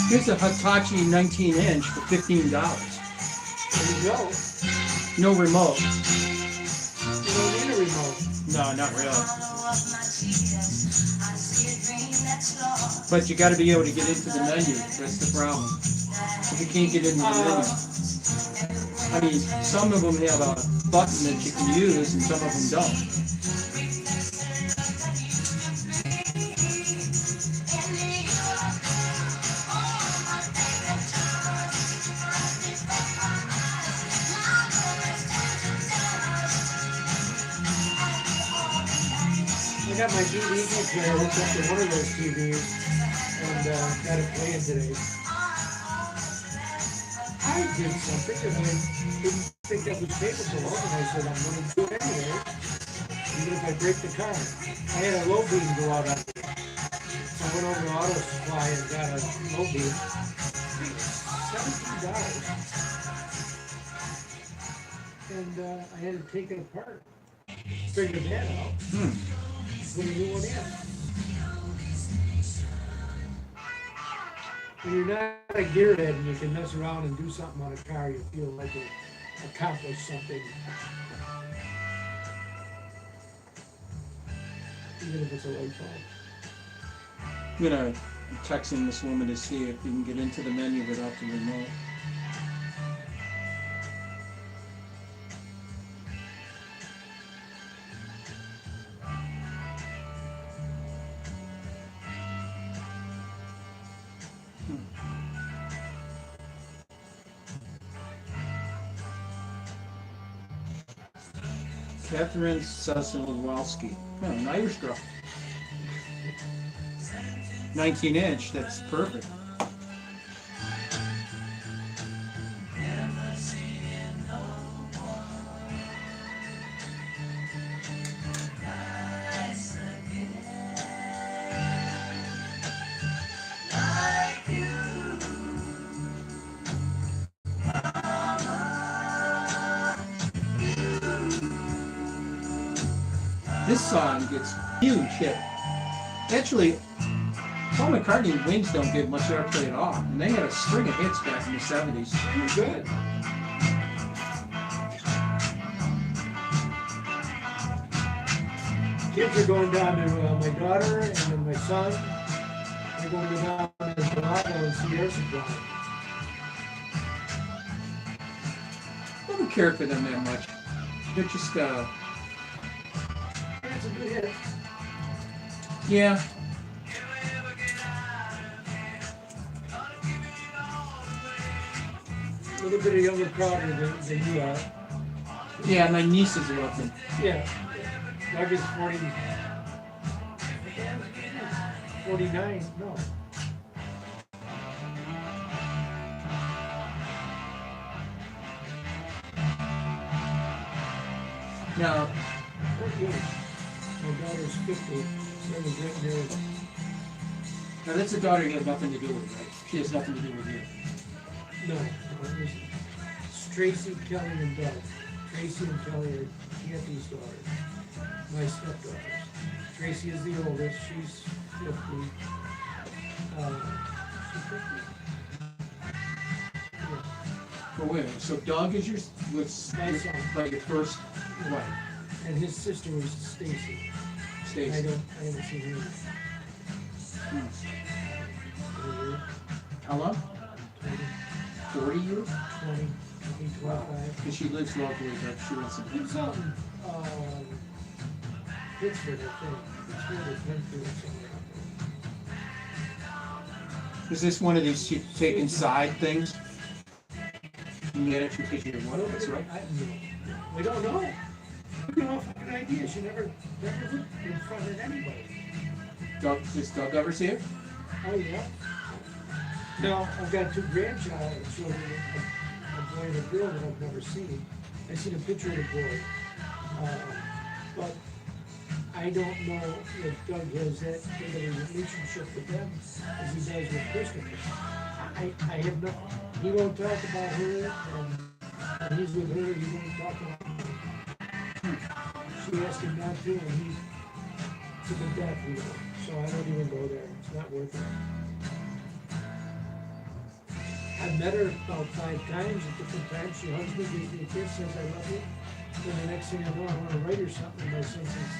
Here's a Hitachi 19-inch for $15. There you go. No remote. You don't need a remote. No, not really. follow up my tears. I see a dream that's lost. But you got to be able to get into the menu. That's the problem. If you can't get into the menu. I mean, some of them have a button that you can use and some of them don't. I got my DVD player hooked up to one of those TVs and got it playing today. I did something and I didn't think that was capable of, and I said I'm going to do it anyway, even if I break the car. I had a low beam go out on me. So I went over to Auto Supply and got a low beam. $17. And I had to take it apart. Figure that out. Put a new one in. When you're not a gearhead and you can mess around and do something on a car, you feel like you accomplished something. Even if it's a light bulb. I'm gonna text in this woman to see if you can get into the menu without the remote. Catherine Sasolowski. Oh, an Irish girl. 19-inch, that's perfect. This song gets huge hit. Actually, Paul McCartney's Wings don't get much airplay at all, and they had a string of hits back in the 70s. You're good. Kids are going down to my daughter and then my son. They're going to go down to Toronto and see Air Supply. I don't care for them that much. They're just, That's a good hit. yeah. little bit of younger crowd than you are. Yeah, my nieces are looking. Yeah. Doug is 49, no. Now, What years? My daughter's 50, so was right there. now that's a daughter you have nothing to do with, right? She has nothing to do with you. No, it's Tracy, Kelly, and Doug. Tracy and Kelly are Auntie's daughters, my stepdaughters. Tracy is the oldest, she's 50. She's 50? Yeah. But wait a minute, so Doug is your, was My son. like your first wife, And his sister was Stacy. I Stacy? haven't seen her. How long? 20, 40 years? 20, maybe 25. Because she lives locally, but she wants to. Lives out in Pittsburgh, I think. Pittsburgh or Penfield or somewhere out Is this one of these you take inside things? You get it because you're one there. of us, right? We don't know. We don't have an idea. She never looked in front of anybody. Doug, does Doug ever see her? Oh, yeah. No, I've got two grandchildren, a boy and a girl that I've never seen. I've seen a picture of the boy. But I don't know if Doug has that kind of a relationship with them as he does with Christopher. I have no, he won't talk about her, and when he's with her, he won't talk about her. She asked him not to, and he, to the death, you know. So I don't even go there. It's not worth it. I've met her about 5 times at different times. She hugs me, gives me a kiss, says I love you. Then the next thing I know, I want to write her something. My son says,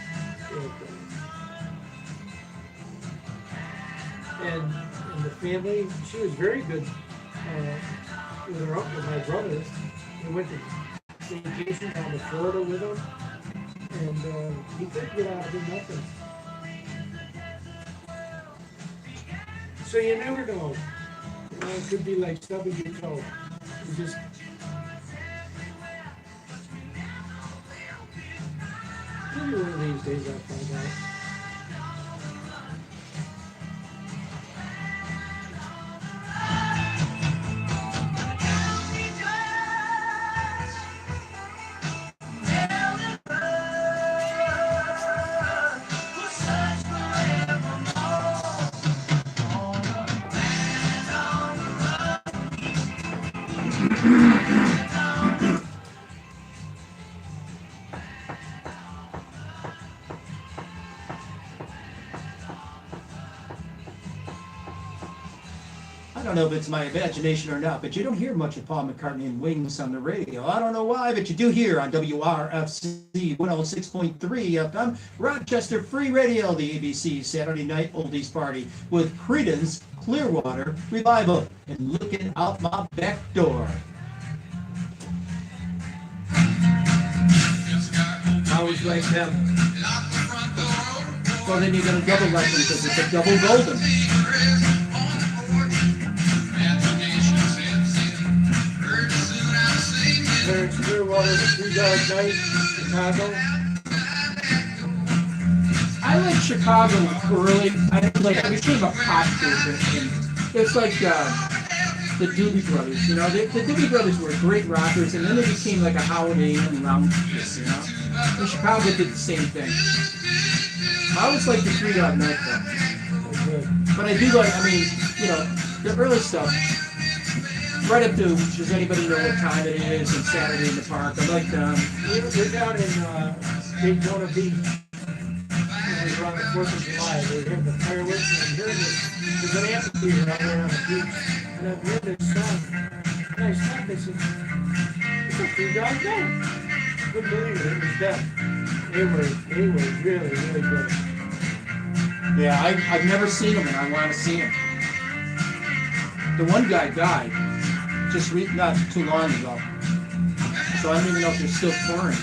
and the family, she was very good with her uncle, my brothers. We went to vacation down to Florida with them, and he couldn't get out of it, nothing. So you never know. You know, it could be like stubbing your toe. You just maybe one of these days I'll find out. I don't know if it's my imagination or not, but you don't hear much of Paul McCartney and Wings on the radio. I don't know why, but you do here on WRFC 106.3 FM, Rochester Free Radio, the ABC Saturday Night Oldies Party with Creedence Clearwater Revival and Looking Out My Back Door. I always like them. So then you're going to double like them because it's a double golden. There's Clearwater, $3 night, Chicago. I like Chicago early. I became a pop group, and it's like the Doobie Brothers. You know, the Doobie Brothers were great rockers, and then they became like a Holiday Inn around this. You know, and Chicago did the same thing. I always like the $3 night though, but I do like. I mean, you know, the early stuff. Right up to, does anybody know what time it is, and Saturday in the Park? I like them. We're down in Daytona Beach. Around the 4th of July. They're hitting the fireworks, and I'm hearing this. There's an amphitheater out there on the beach, and I'm hearing this song. And I stopped, I said, it's a $3 night. Couldn't believe it, it was them. They were really, really good. Yeah, I've never seen them, and I want to see them. The one guy died just not too long ago, so I don't even know if they're still touring.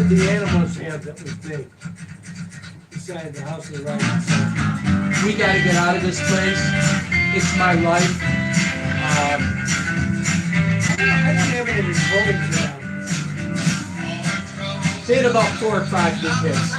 that the animals had that was big? Beside the house of the rising sun. We got to get out of this place. It's my life. I don't have any recordings around. They had about 4 or 5 big hits.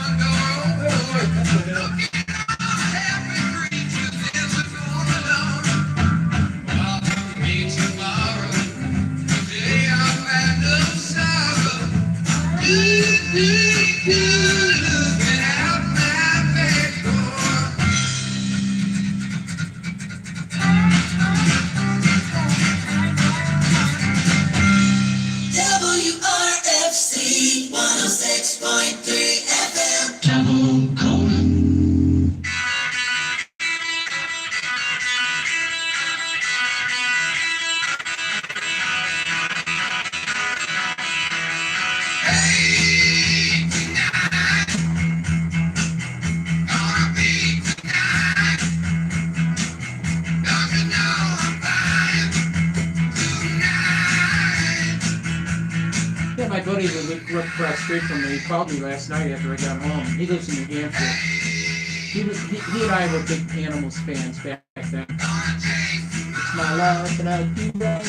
WRFC 106.3 FM. Yeah, my buddy that lived across the street from me, he called me last night after I got home. He lives in New Hampshire. He and I were big Animals fans back then. It's my life and I do right now.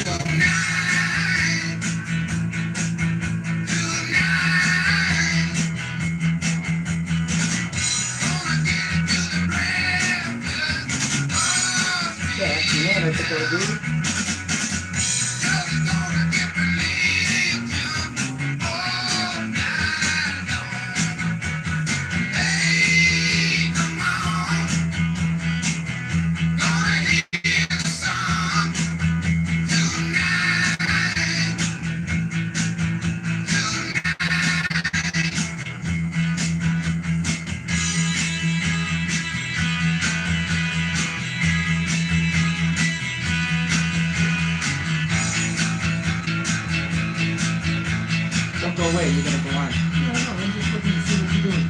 Yeah, you know what I think I do? Don't go away, you're gonna go on. No, I'm just looking to see what you're doing.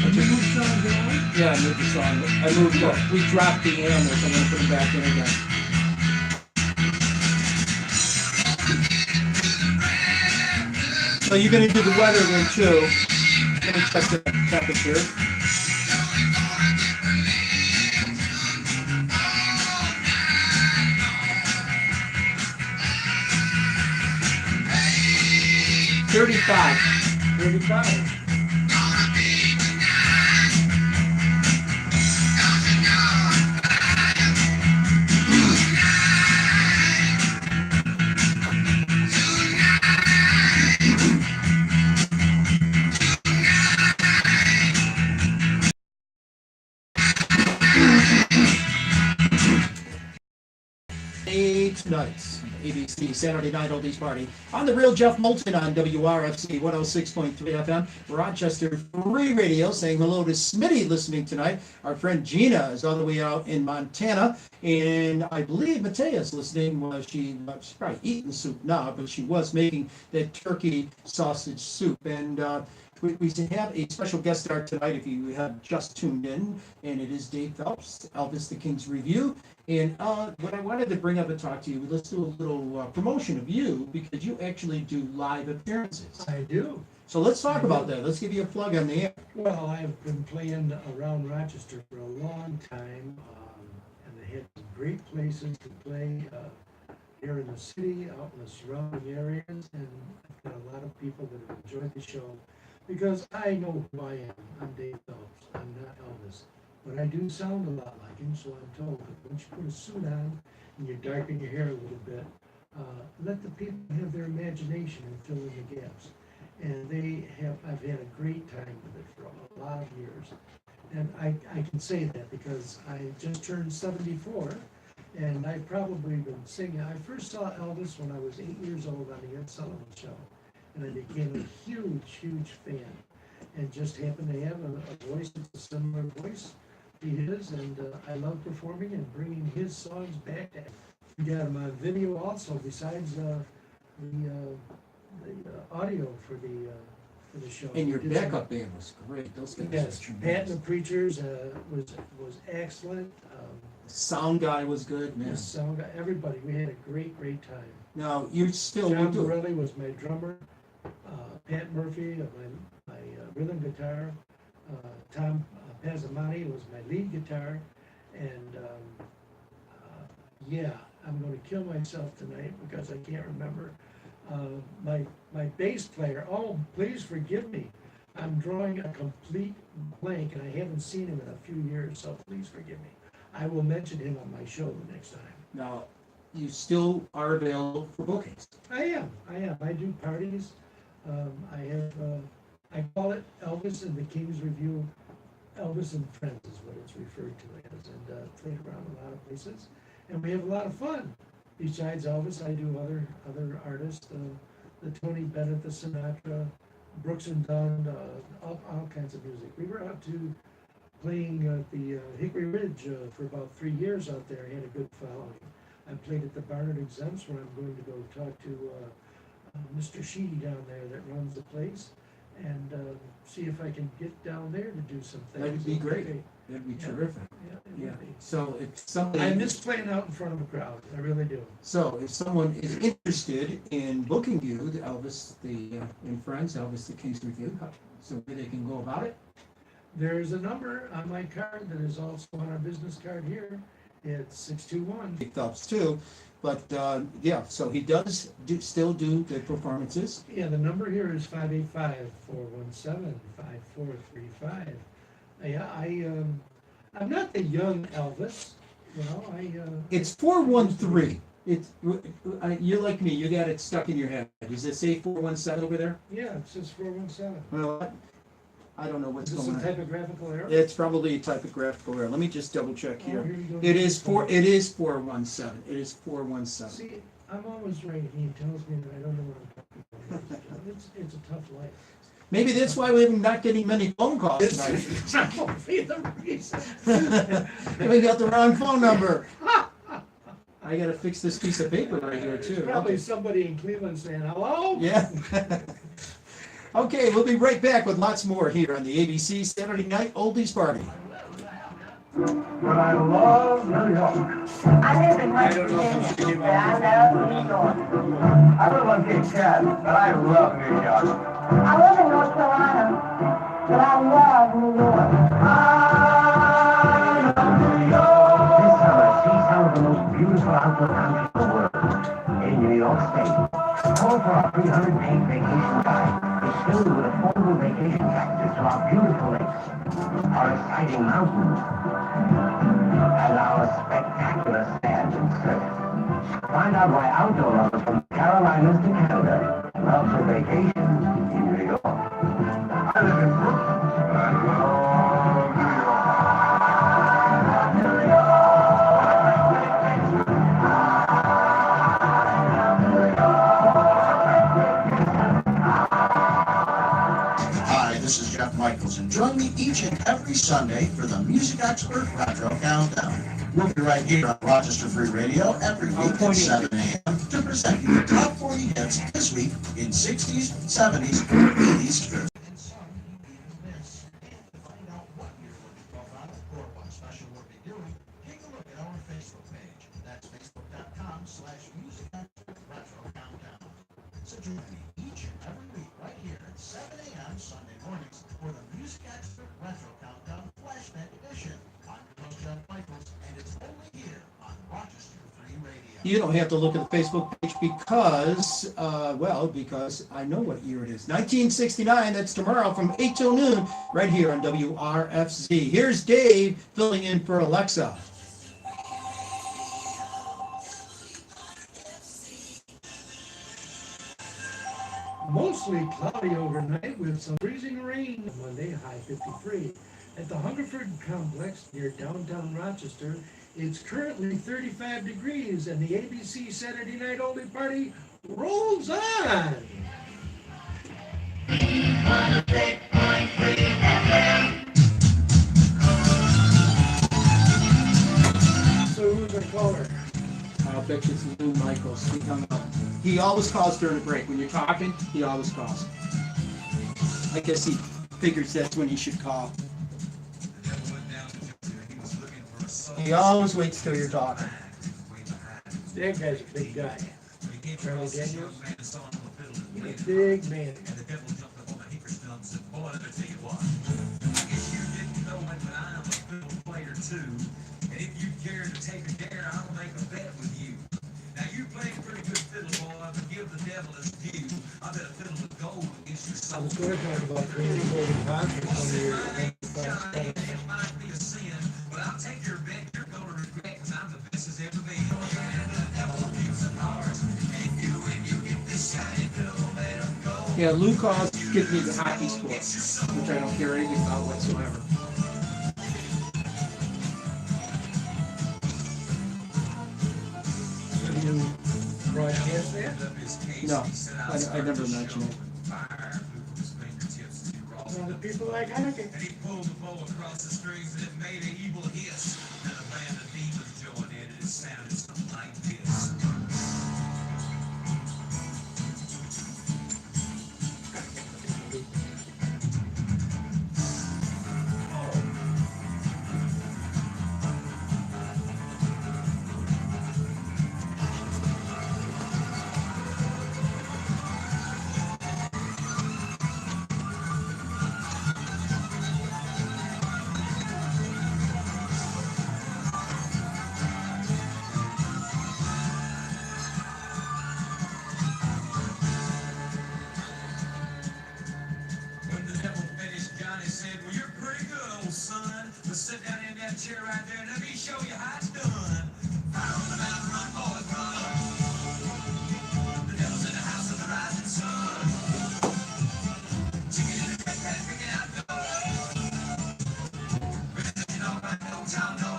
Did you move songs around? Yeah, I moved the song. I moved up. We dropped the Animals. I'm gonna put them back in again. So you're gonna do the weather then too. Let me check the temperature. $35. 35. Nights, ABC Saturday Night Oldies Party on the Real Jeff Moulton on WRFC 106.3 FM Rochester Free Radio, saying hello to Smitty listening tonight. Our friend Gina is all the way out in Montana, and I believe Matea's listening. She's probably eating soup now, but she was making that turkey sausage soup. And we have a special guest star tonight if you have just tuned in, and it is Dave Phelps, Elvis the King's Review. And what I wanted to bring up and talk to you, let's do a little promotion of you, because you actually do live appearances. I do. So let's talk about that. Let's give you a plug on the air. Well, I've been playing around Rochester for a long time, and I had some great places to play here in the city, out in the surrounding areas, and I've got a lot of people that have enjoyed the show, because I know who I am. I'm Dave Phelps. I'm not Elvis. But I do sound a lot like him, so I'm told that once you put a suit on and you darken your hair a little bit, let the people have their imagination and fill in the gaps. And I've had a great time with it for a lot of years. And I can say that because I just turned 74, and I've probably been singing. I first saw Elvis when I was 8 years old on the Ed Sullivan Show, and I became a huge fan, and just happened to have a voice that's a similar voice to his, and I love performing and bringing his songs back. We got him on video also, besides the audio for the show. And your backup band was great. Those guys Yes, were Pat and tremendous. the Preachers was excellent. Sound guy was good, man. The sound guy, everybody, we had a great time. Now, you still John do it. Borelli was my drummer. Pat Murphy of my rhythm guitar. Tom Pazamani was my lead guitar. And yeah, I'm going to kill myself tonight because I can't remember. My bass player, oh, please forgive me. I'm drawing a complete blank and I haven't seen him in a few years, so please forgive me. I will mention him on my show the next time. Now, you still are available for bookings. I am. I do parties. I call it Elvis and the King's Review. Elvis and Friends is what it's referred to as, and played around a lot of places. And we have a lot of fun. Besides Elvis, I do other artists, the Tony Bennett, the Sinatra, Brooks and Dunn, all kinds of music. We were out to playing at the Hickory Ridge for about 3 years out there. I had a good following. I played at the Barnard Exempts, where I'm going to go talk to Mr. Sheedy down there that runs the place, and see if I can get down there to do some things. That'd be great. Okay. That'd be terrific. Yeah, it Yeah. would be. So if somebody, I miss playing out in front of a crowd. I really do. so if someone is interested in booking you, the Elvis, in Friends, Elvis the King's Review, so where they can go about it? There's a number on my card that is also on our business card here. It's 621. Big Phelps too, but yeah. So he does still do the performances. Yeah, the number here is 585-417-5435. Yeah, I'm not the young Elvis, you know. It's 413. It's you're like me. You got it stuck in your head. Does it say 417 over there? Yeah, it says 417. Well, I don't know what's Is this going a on. typographical error? It's probably a typographical error. Let me just double check Oh, here. here you go. It is 417. It is 417. See, I'm always right. He tells me that I don't know what I'm talking about. It's a tough life. Maybe that's why we're not getting many phone calls tonight. It's probably the reason. We got the wrong phone number. I gotta fix this piece of paper right here too. Probably somebody in Cleveland saying, hello? Yeah. Okay, we'll be right back with lots more here on the ABC Saturday Night Oldies Party. But I love New York. I live in West Virginia, but I love New York. I live on Cape Cod, but I love New York. I live in North Carolina, but I love New York. I love New York. This summer, see some of the most beautiful outdoor country in the world in New York State. Call for our 300-page vacation guide. It's filled with affordable vacation packages to our beautiful lakes, our exciting mountains, and our spectacular sand and surf. Find out why outdoor lovers from the Carolinas to Canada love to vacation in New York. I live in Brooklyn, but I love New York. New York. Hi, this is Jeff Michaels, and join me each and every Sunday for the Music Expert Retro Countdown. We'll be right here on Rochester Free Radio every week at 7 a.m. to present you the top 40 hits this week in 60s, 70s, 80s, or so join me each and every week right here at 7 a.m. Sunday mornings for the Music Expert Retro Countdown Flashback Edition. I'm your host, Jeff Michaels, and it's only here on Rochester Free Radio. You don't have to look at the Facebook page because, because I know what year it is. 1969, that's tomorrow from 8 till noon, right here on WRFZ. Here's Dave filling in for Alexa. Mostly cloudy overnight with some freezing rain. Monday, high 53. At the Hungerford Complex near downtown Rochester, it's currently 35 degrees, and the ABC Saturday Night Oldie Party rolls on. 106.3 FM. So who's the caller? I'll bet you it's Lou Michaels. He hung up. He always calls during the break. When you're talking, he always calls. I guess he figures that's when he should call. He always waits till you're talking. That guy's a big guy. Charlie Daniels. He's a big man. devil jumped up on the hickory stumps and boy, let me tell you what. I guess you didn't know it, but I am a fiddle player too. And if you care to take a dare, I'll make a bet with you. Now you play pretty good fiddle, boy, but give the devil his due. I bet a fiddle with gold against your I soul. was going to talk about Randy Golden Concerts on your Johnny, it might be a sin, but I'll take your bet. You're gonna regret, 'cause I'm the best as ever been. The devil abusing hearts. And you, when you get this shiny fiddle, let him go. Yeah, Luke calls gives me the hockey score, which I don't care anything about whatsoever. Do you broadcast that? No, I never mentioned it. Well, the people like hockey. And he pulled the bow across the strings and it made an evil hiss. And a band of demons joined in and it sounded something like this. When the devil finished, Johnny said, well, you're pretty good, old son. But sit down in that chair right there and let me show you how it's done. Fire on the mountain, run, boys, run. The devil's in the house of the rising sun. Chicken in the bed, pat, picking out dough. But you know, I know, child, know.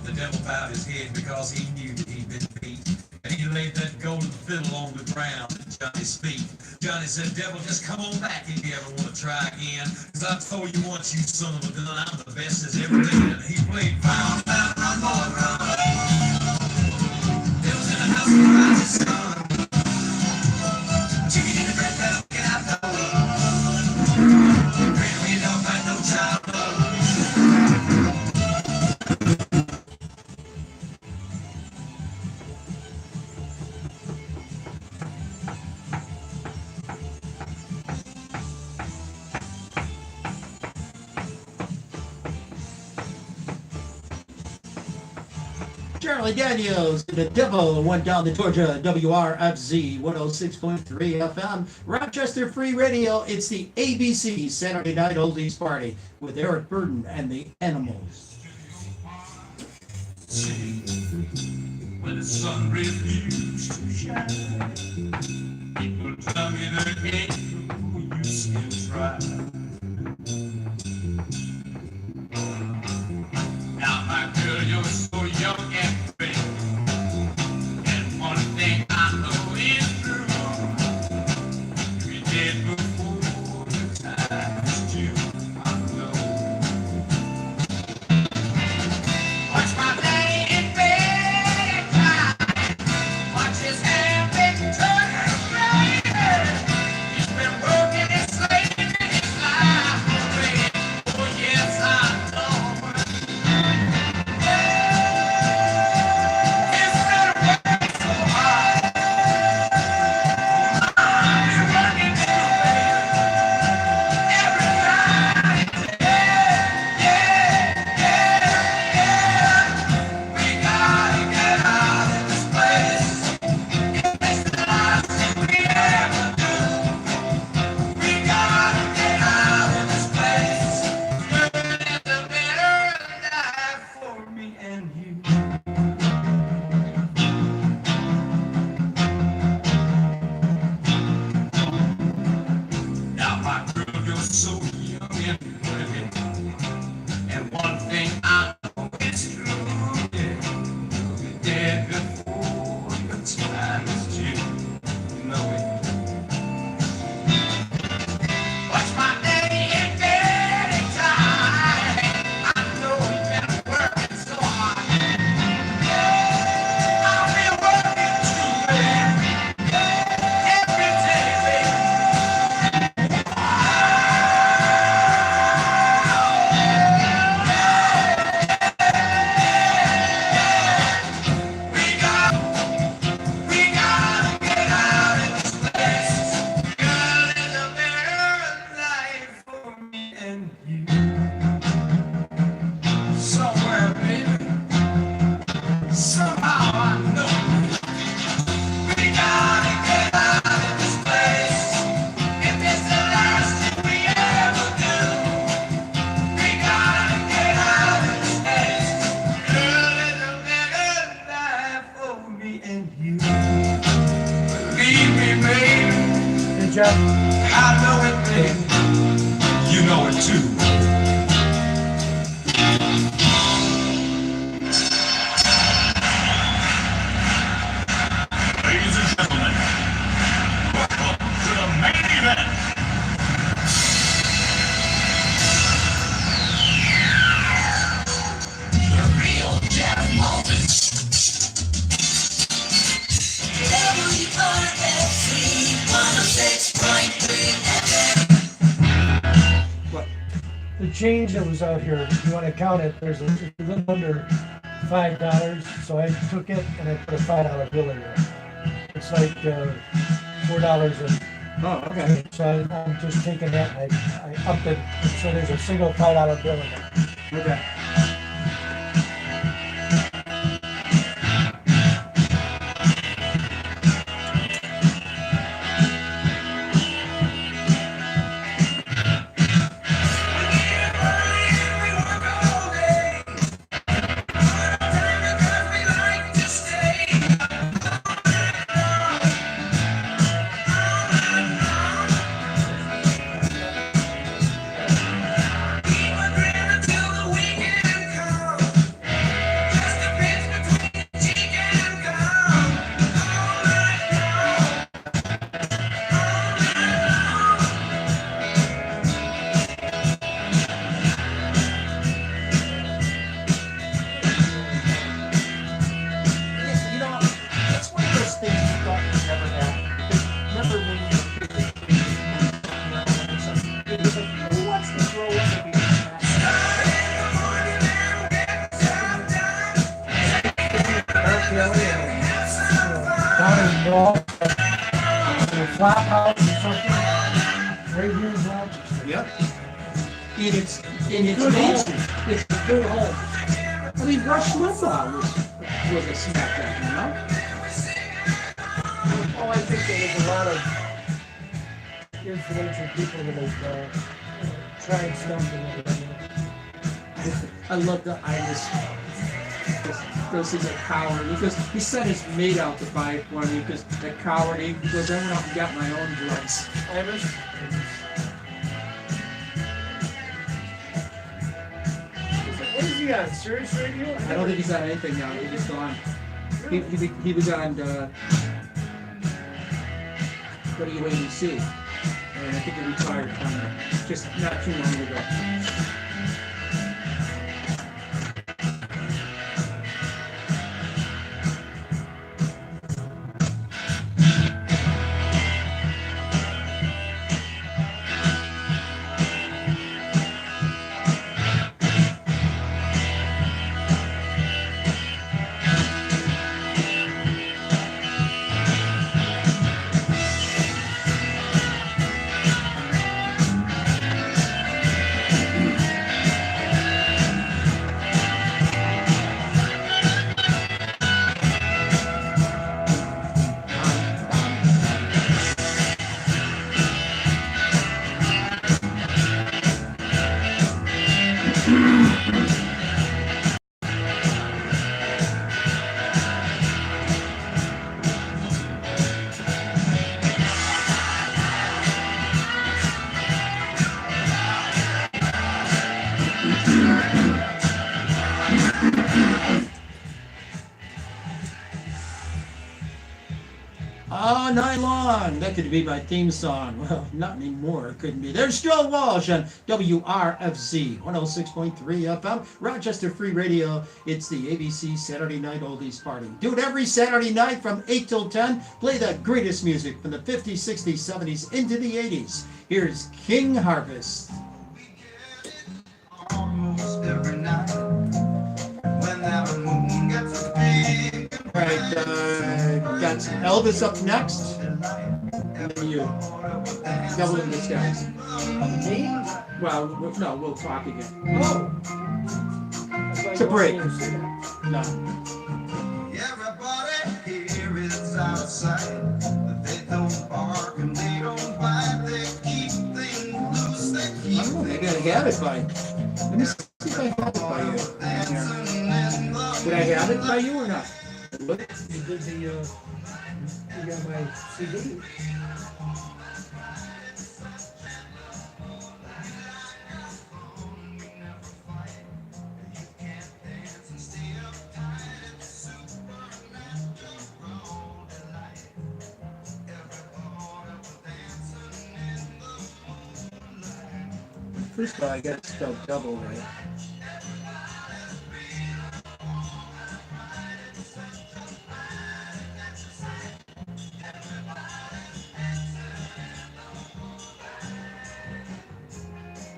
The devil bowed his head because he knew that he'd been beat. And he laid that golden fiddle on the ground at Johnny's feet. Johnny said, devil, just come on back if you ever want to try again. 'Cause I told you once, you son of a gun, I'm the best as ever been. And he played fire on the mountain, run, boy, run. Devil's in the house of the rising sun. Chicken in the bread, pedal, get out the hole. Great when you don't find no child love. Charlie Daniels, The Devil went down to Georgia, WRFZ 106.3 FM, Rochester Free Radio. It's the ABC Saturday Night Oldies Party with Eric Burden and the Animals. When the sun refused to shine, people tell me that ain't you still try. Now, my girl, you're so young and pretty, and one thing I know is true, you did before the time's due. I know. Watch my daddy in bed at night. Watch his hand big turn around. He's been working and slaving his life away. Oh yes, I know. Yeah. change that was out here, if you want to count it, there's a little under $5. So I took it and I put a $5 bill in there. It's like $4 and Oh, okay. so I'm just taking that and I upped it. So there's a single $5 bill in there. Okay. You know, it's one of those things you thought you'd never have. Because remember when you were it was like, who wants to grow up and be a Down in North, in a flop house or something, right here in Rochester. Yep. And it's Good Main home. Street. It's a good home. I mean, Rush Limbaugh was a smackdown, you know? Oh, I think there was a lot of influential people that have tried something or whatever. I love the Iris. Because he's a coward. Because he sent his mate out to buy it for me because the coward, he goes, I went out and got my own drugs. Iris? What is he on? Sirius Radio? I don't think he's on anything now. He's just gone. He was on WABC. And I think he retired from there just not too long ago. All night long. That could be my theme song. Well, not anymore. It couldn't be. There's Joe Walsh on WRFC 106.3 FM, Rochester Free Radio. It's the ABC Saturday Night Oldies Party. Do it every Saturday night from 8 till 10. Play the greatest music from the 50s, 60s, 70s into the 80s. Here's King Harvest. Almost every night when that moon gets big. All right, got Elvis up next, and then you, Devil in Disguise. Me? Well, no, we'll talk again. Oh! It's a break. No. Everybody here is out of sight. They don't bark and they don't bite. They keep things loose. They keep I don't know, maybe I have it by. Let me see if I have it by you. Did I have it by you or not? You did the, you got my CD. First of all, I got it spelled double right.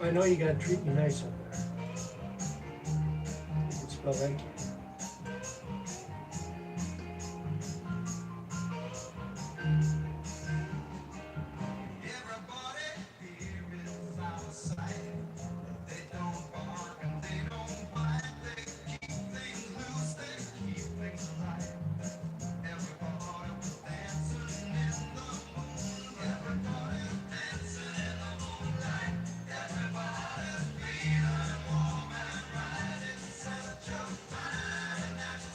I know you gotta treat me nice up there. You can spell that.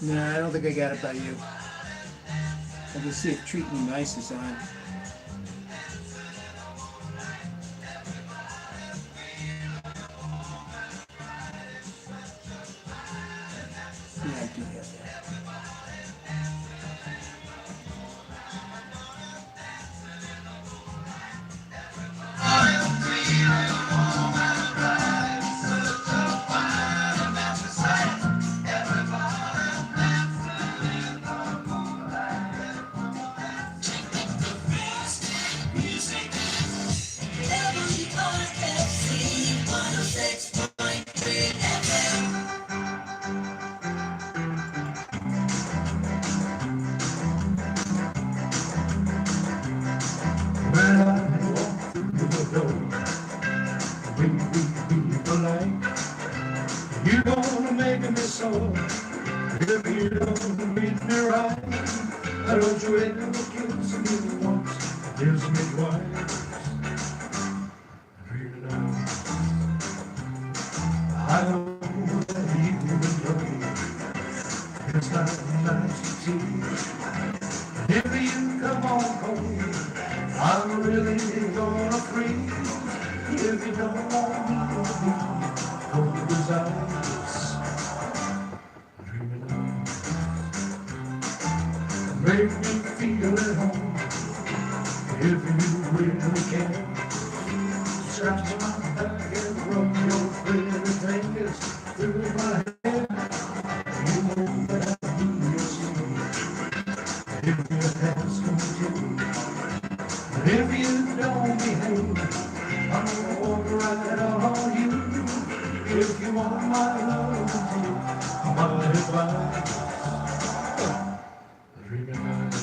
Nah, I don't think I got it by you. Let me see if Treat Me Nice is on. Yeah, I do have that. When I walk through the door, we people like you're gonna make me so. If you don't treat me right, I don't you ever kiss me once, kiss me twice. Treat me nice. I know that you know it's not nice to see. If you come on home, I'm really gonna freeze. If you don't want me to be cold as ice, treat me nice. Make me feel at home. If you really can, scratch my back and rub your pretty fingers through my hair. You know that I'll be your sweet. If your hands come to, if you don't behave, I'm gonna walk right out on you. If you want my love, my advice, treat me nice.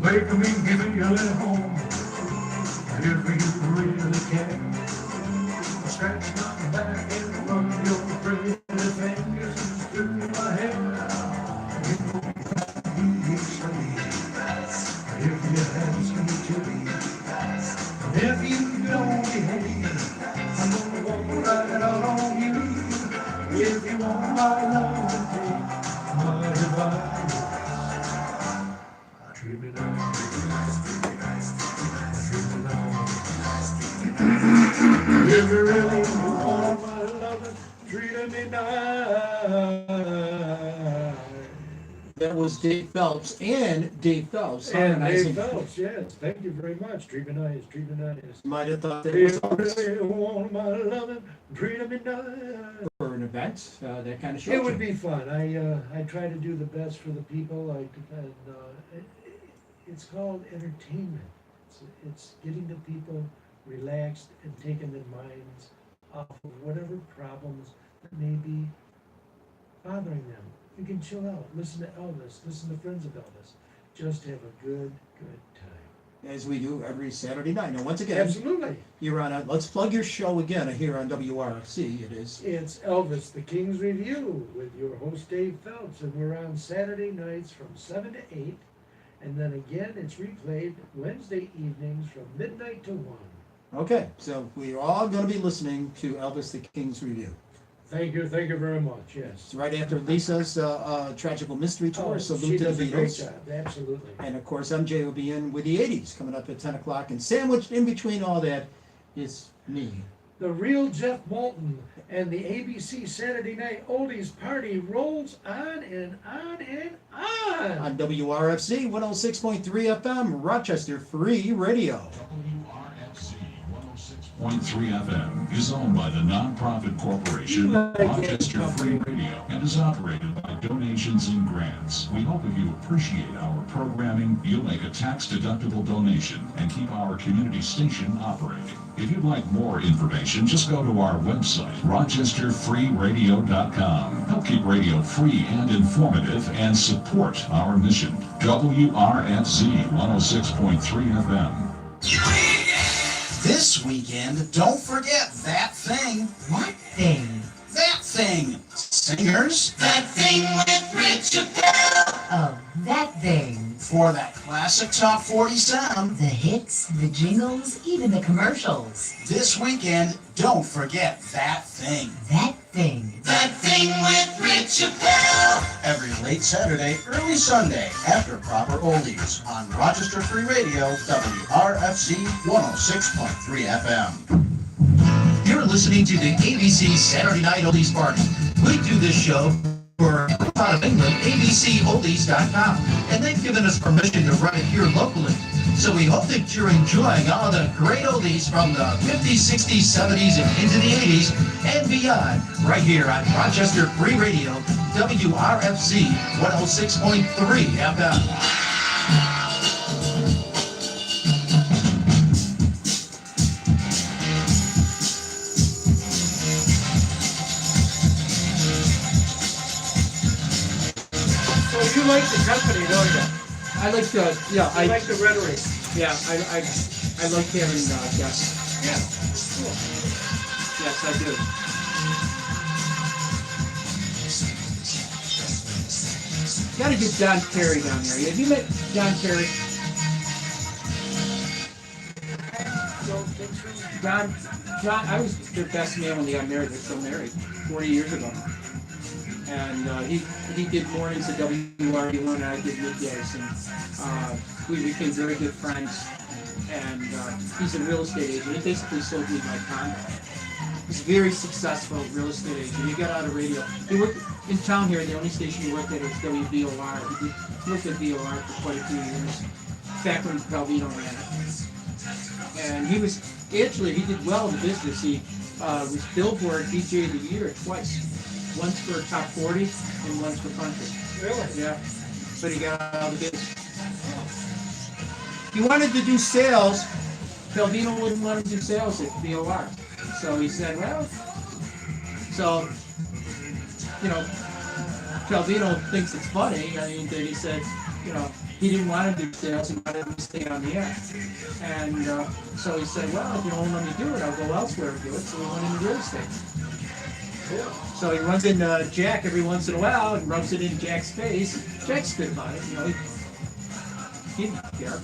Make me give you a little home. If you really can, scratch my back and run your pretty fingers through my hair. You know I'll be your slave. If your hands can too, if you don't behave, I'm gonna walk right out on you. If you want my love, take my advice. Treat me nice, treat me nice, treat me nice. If you really want my love, treat me nice. That was Dave Phelps and Dave Phelps. And harmonizing. Dave Phelps, yes, thank you very much. Treat me nice, treat me nice. Might have thought that If was you Elvis really want my loving, treat me nice. for an event, that kind of show. It would be fun. I try to do the best for the people. It's called entertainment. It's getting the people relaxed and taking their minds off of whatever problems that may be bothering them. You can chill out, listen to Elvis, listen to friends of Elvis. Just have a good time. As we do every Saturday night. Now, once again, Absolutely. you're on. Let's plug your show again here on WRFC. It is. It's Elvis, the King's Review, with your host Dave Phelps, and we're on Saturday nights from 7 to 8, and then again it's replayed Wednesday evenings from midnight to 1. Okay, so we're all going to be listening to Elvis the King's Review. Thank you very much, yes. It's right after Lisa's Tragical Mystery Tour, She Salute to does the a great Beatles. job, absolutely. And of course, MJ will be in with the 80s coming up at 10 o'clock, and sandwiched in between all that is me. The real Jeff Moulton and the ABC Saturday Night Oldies Party rolls on and on and on. On WRFC 106.3 FM, Rochester Free Radio. WRFC 106.3 FM is owned by the nonprofit corporation Rochester Free Radio and is operated by donations and grants. We hope if you appreciate our programming, you'll make a tax-deductible donation and keep our community station operating. If you'd like more information, just go to our website, rochesterfreeradio.com. Help keep radio free and informative and support our mission. WRFZ 106.3 FM. This weekend, don't forget that thing. What thing? That thing. Singers. That thing with Rich Appel. Oh, that thing. For that classic top 40 sound. The hits, the jingles, even the commercials. This weekend, don't forget that thing. That thing. That thing with Rich Appel. Every late Saturday, early Sunday, after proper oldies on Rochester Free Radio, WRFC 106.3 FM. You're listening to the ABC Saturday Night Oldies Party. We do this show for out of England, abcoldies.com, and they've given us permission to run it here locally. So we hope that you're enjoying all the great oldies from the 50s, 60s, 70s, and into the 80s and beyond, right here on Rochester Free Radio, WRFC 106.3 FM. You like the company, don't you? I like the, yeah, I like the rhetoric. yeah, I like having guests. Yeah. Cool. Yes, I do. Gotta get John Terry down there. Have you met John Terry? John, I was their best man when they got married. They're still married 40 years ago. And he did mornings at WRD1 and I did middays, and we became very good friends. And he's a real estate agent. He basically sold me my condo. He's a very successful real estate agent. He got out of radio. He worked in town here. The only station he worked at was WVOR. He worked at VOR for quite a few years, back when Calvino ran it. And he was actually, he did well in the business. He was Billboard DJ of the Year twice. Once for top 40 and once for country. Really? Yeah. But he got out of the business. He wanted to do sales. Calvino wouldn't let him do sales at VOR. So he said, well, so, you know, Calvino thinks it's funny. I mean, that he said, you know, he didn't want to do sales. He wanted to stay on the air. And so he said, well, if you don't let me do it, I'll go elsewhere and do it. So he went into real estate. Cool. So he runs into Jack every once in a while and rubs it in Jack's face. Jack's good about it, you know. He didn't care.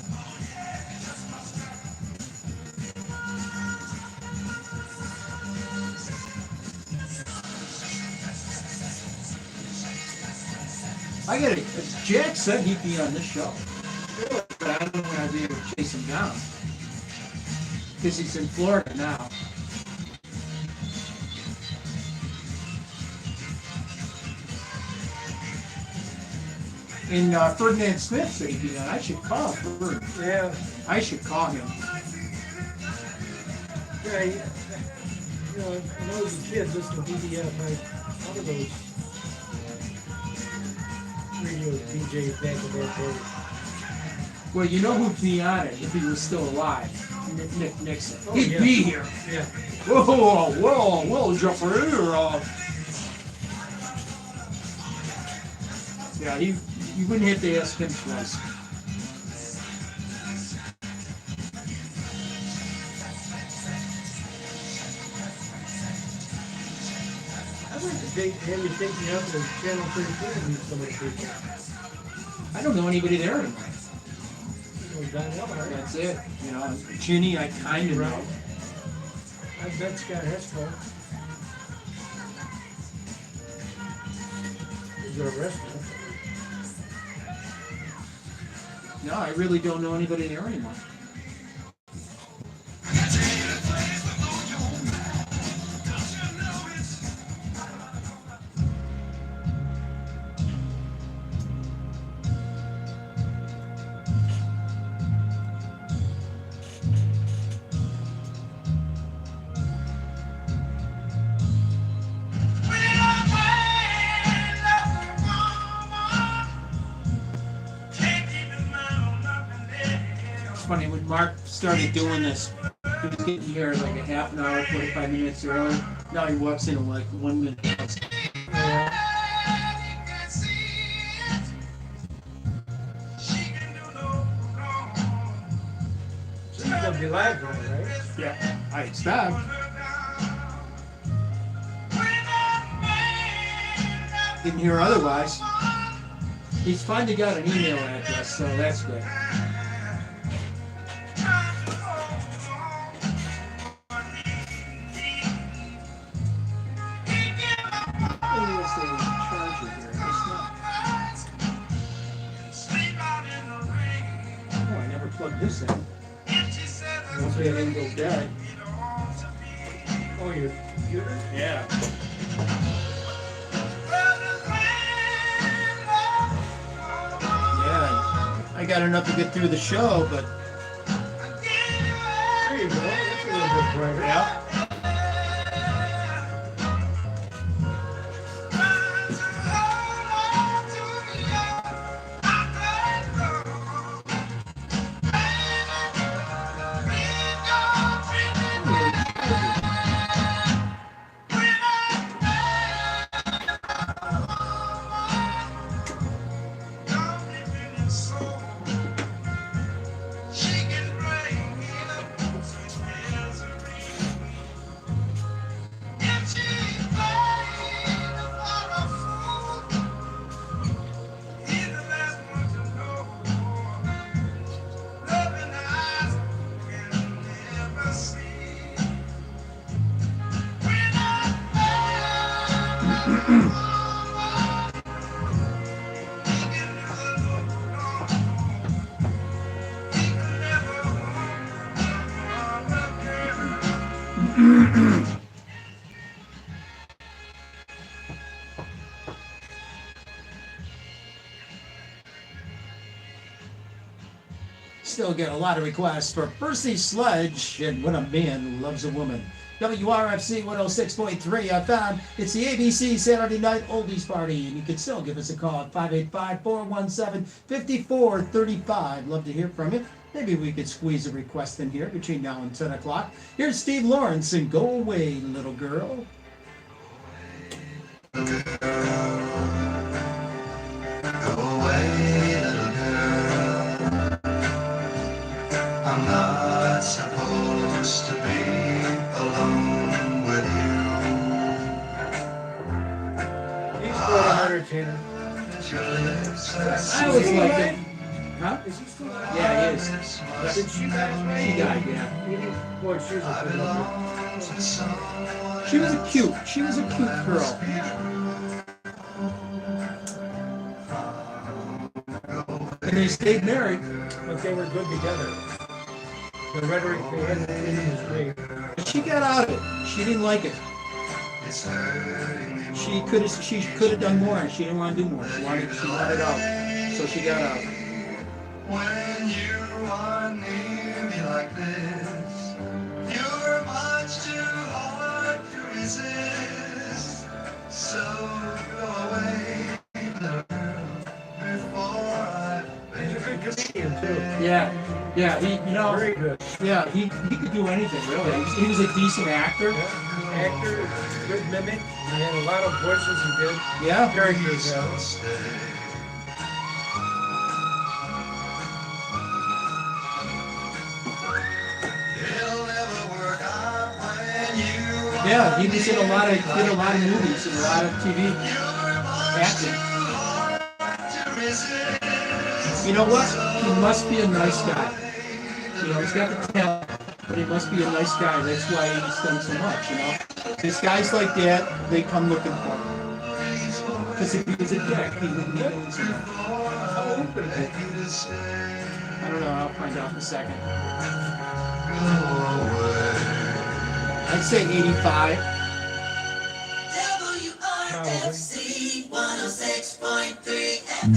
I get it. Jack said he'd be on this show. But I don't know when I'd be able to chase him down. Because he's in Florida now. And Ferdinand Smith said he'd be on. I should call Ferd. Yeah. I should call him. Yeah, you know, when I was a kid listening to BDF, one of those radio DJs back in that day. Well, you know who'd be on it if he was still alive? Nick Nixon. Oh, He'd yeah. be here. Yeah. Whoa, Jeffrey. Yeah, you wouldn't have to ask him twice. I'd like to have you take me up to Channel 13 and meet some of the people. I don't know anybody there anymore. Well, Don Elmhart. That's it. You know, Ginny, I kind of know. I bet Scott Hesco. He's got a restaurant. No, I really don't know anybody there anymore. Mark started doing this. He was getting here like a half an hour, 45 minutes early. Now he walks in like 1 minute. She's gonna be live on it, right? Yeah, I expect. Didn't hear otherwise. He's finally got an email address, so that's good. Plug this in. Once we have him go dead. Oh, your computer? Yeah. Yeah. I got enough to get through the show, but. There you go. That's a little bit brighter. Yeah. Still get a lot of requests for Percy Sledge and When a Man Loves a Woman. WRFC 106.3 FM. It's the ABC Saturday Night Oldies Party, and you can still give us a call at 585-417-5435. Love to hear from you. Maybe we could squeeze a request in here between now and 10 o'clock. Here's Steve Lawrence and Go Away, Little Girl. Go away, little girl. I'm not supposed to be alone with you. He's quite an entertainer. I always liked him. Huh? Is he still alive? Yeah, he is. Did she pass away? She died, yeah. Boy, she was a good looker. She was a cute girl. And they stayed married. But they were good together. The rhetoric they had in was great. But she got out of it. She didn't like it. She could have done more, and she didn't want to do more. She wanted out. So she got out. When you are near me like this, you're much too hard to resist. So go away, little girl, before I. He's a good comedian too. Yeah, he, Very good. Yeah, he could do anything, really. He was a decent actor. Yeah. Actor, good mimic. He had a lot of voices he did. Yeah. Characters. Yeah, he was in a lot of movies and a lot of TV acting. You know what? He must be a nice guy. He's got the talent, but he must be a nice guy. That's why he's done so much, These guys like that, they come looking for him. Because if he was a dick, he wouldn't be doing so much. I don't know, I'll find out in a second. I'd say 85. WRFC 106.3 FM.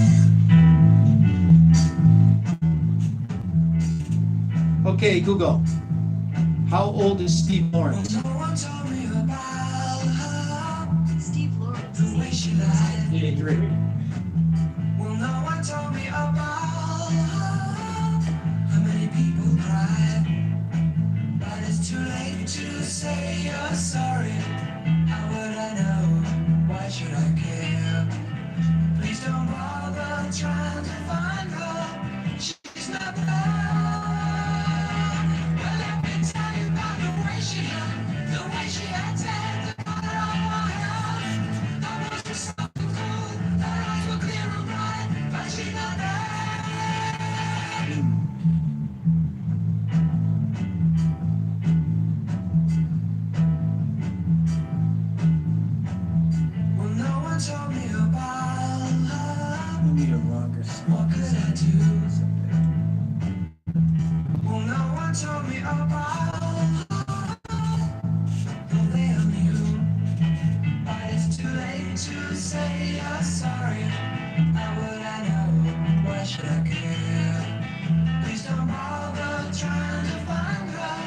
Okay, Google. How old is Steve Lawrence? Steve Lawrence is 83. Well, no one told me about how many people cry. Well, no one told me about the way I knew, but it's too late to say you're sorry. How would I know? Why should I care? Please don't bother trying to find her.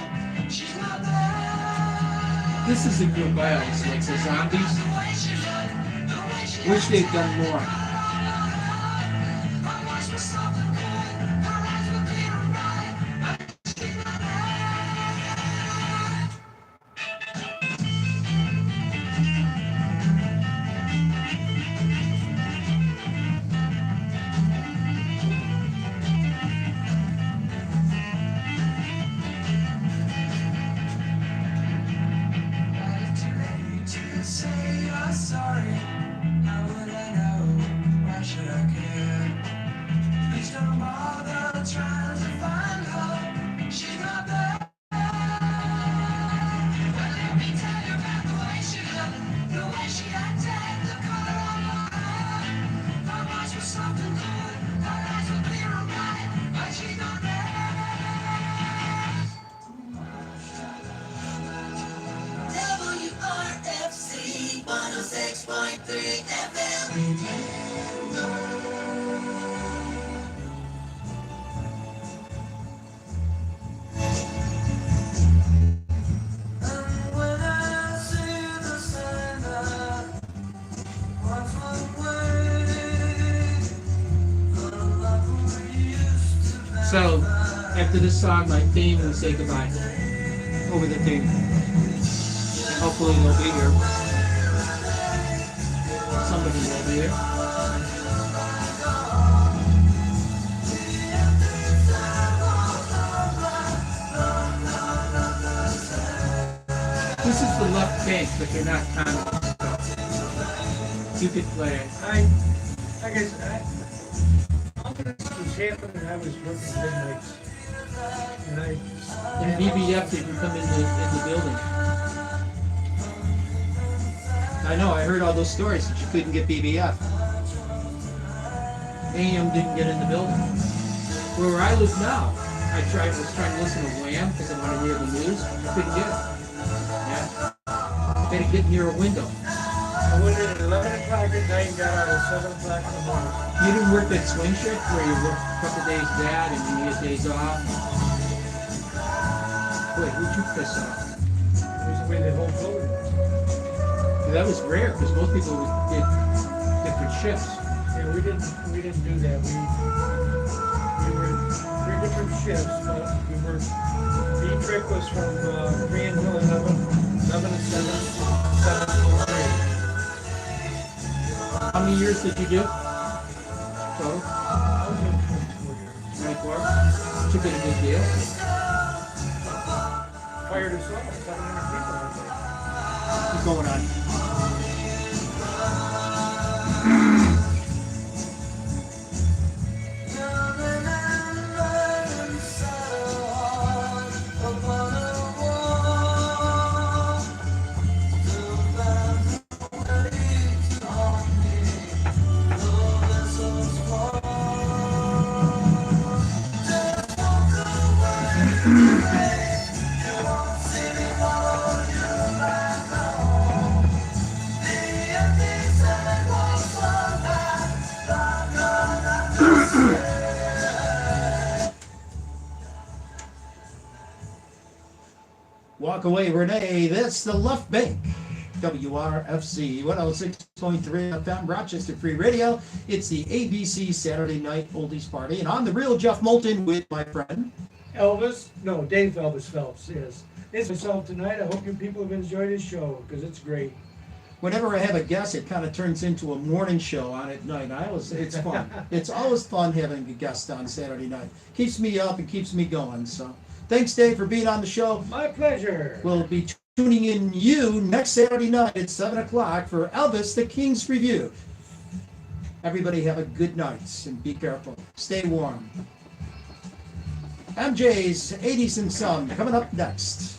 She's not there. This is a good violence, like the zombies. Wish they'd done more. WRFC 106.3 FM. So, after this song, my theme will say goodbye. Over the theme. And hopefully they'll be here. Somebody will be here. This is the left bank, but they're not comedy. You could play it. I guess all this was happening. I was working midnights, and In BBF, they can come in the building. I know, I heard all those stories that you couldn't get BBF. AM didn't get in the building. Where I live now, I was trying to listen to Wham because I want to hear the news. I couldn't get it. Yeah. I had to get near a window. I went in at 11 o'clock at night and got out at 7 o'clock in the morning. You didn't work that swing shift where you work a couple days that and you get days off? Wait, who'd you piss off? It was the way the whole building was. That was rare because most people did different shifts. Yeah, we didn't do that. We were 3 different shifts, but we were, D-Trick was from 3 until 11, 11 to 7, 7 to 3. How many years did you do? Total? I was in 24? Took it a good deal. fired us off, 700 people, I think. What's going on? Walk away, Renee. That's the left bank. WRFC 106.3 FM, Rochester Free Radio. It's the ABC Saturday Night Oldies Party. And I'm the real Jeff Moulton with my friend Dave Elvis Phelps, yes. It's myself tonight. I hope you people have enjoyed this show, because it's great. Whenever I have a guest, it kind of turns into a morning show on at night. It's fun. It's always fun having a guest on Saturday night. Keeps me up and keeps me going. So thanks, Dave, for being on the show. My pleasure. We'll be tuning in you next Saturday night at 7 o'clock for Elvis the King's Review. Everybody have a good night and be careful. Stay warm. MJ's 80s and Some coming up next.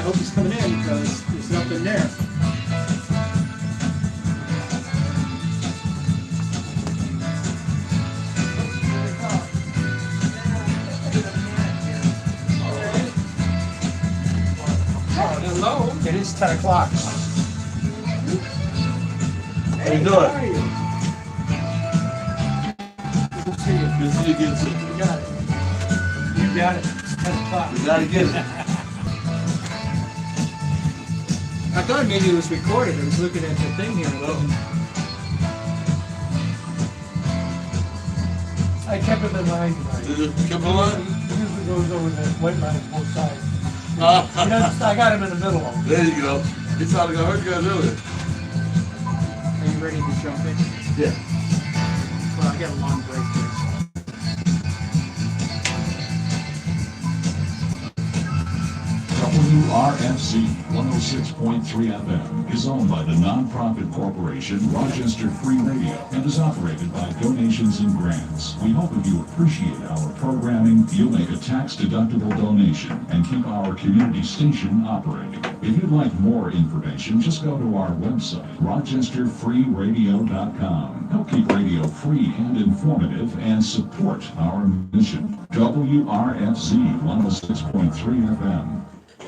hope he's coming in because there's nothing there. Hello. It is 10 o'clock. How you doing? How are you? Good to see you. Good to see you again, sir. You got it. You got it. It's 10 o'clock. You gotta get it. I thought maybe it was recorded. I was looking at the thing here. I kept him in line Did tonight. you keep in line? He usually goes over the white line on both sides. I got him in the middle of them. There you go. He thought I heard you guys earlier. Are you ready to jump in? Yeah. Well, I got a long break here. WRFC 106.3 FM is owned by the nonprofit corporation Rochester Free Radio and is operated by donations and grants. We hope if you appreciate our programming, you'll make a tax-deductible donation and keep our community station operating. If you'd like more information, just go to our website, rochesterfreeradio.com. Help keep radio free and informative and support our mission. WRFC 106.3 FM.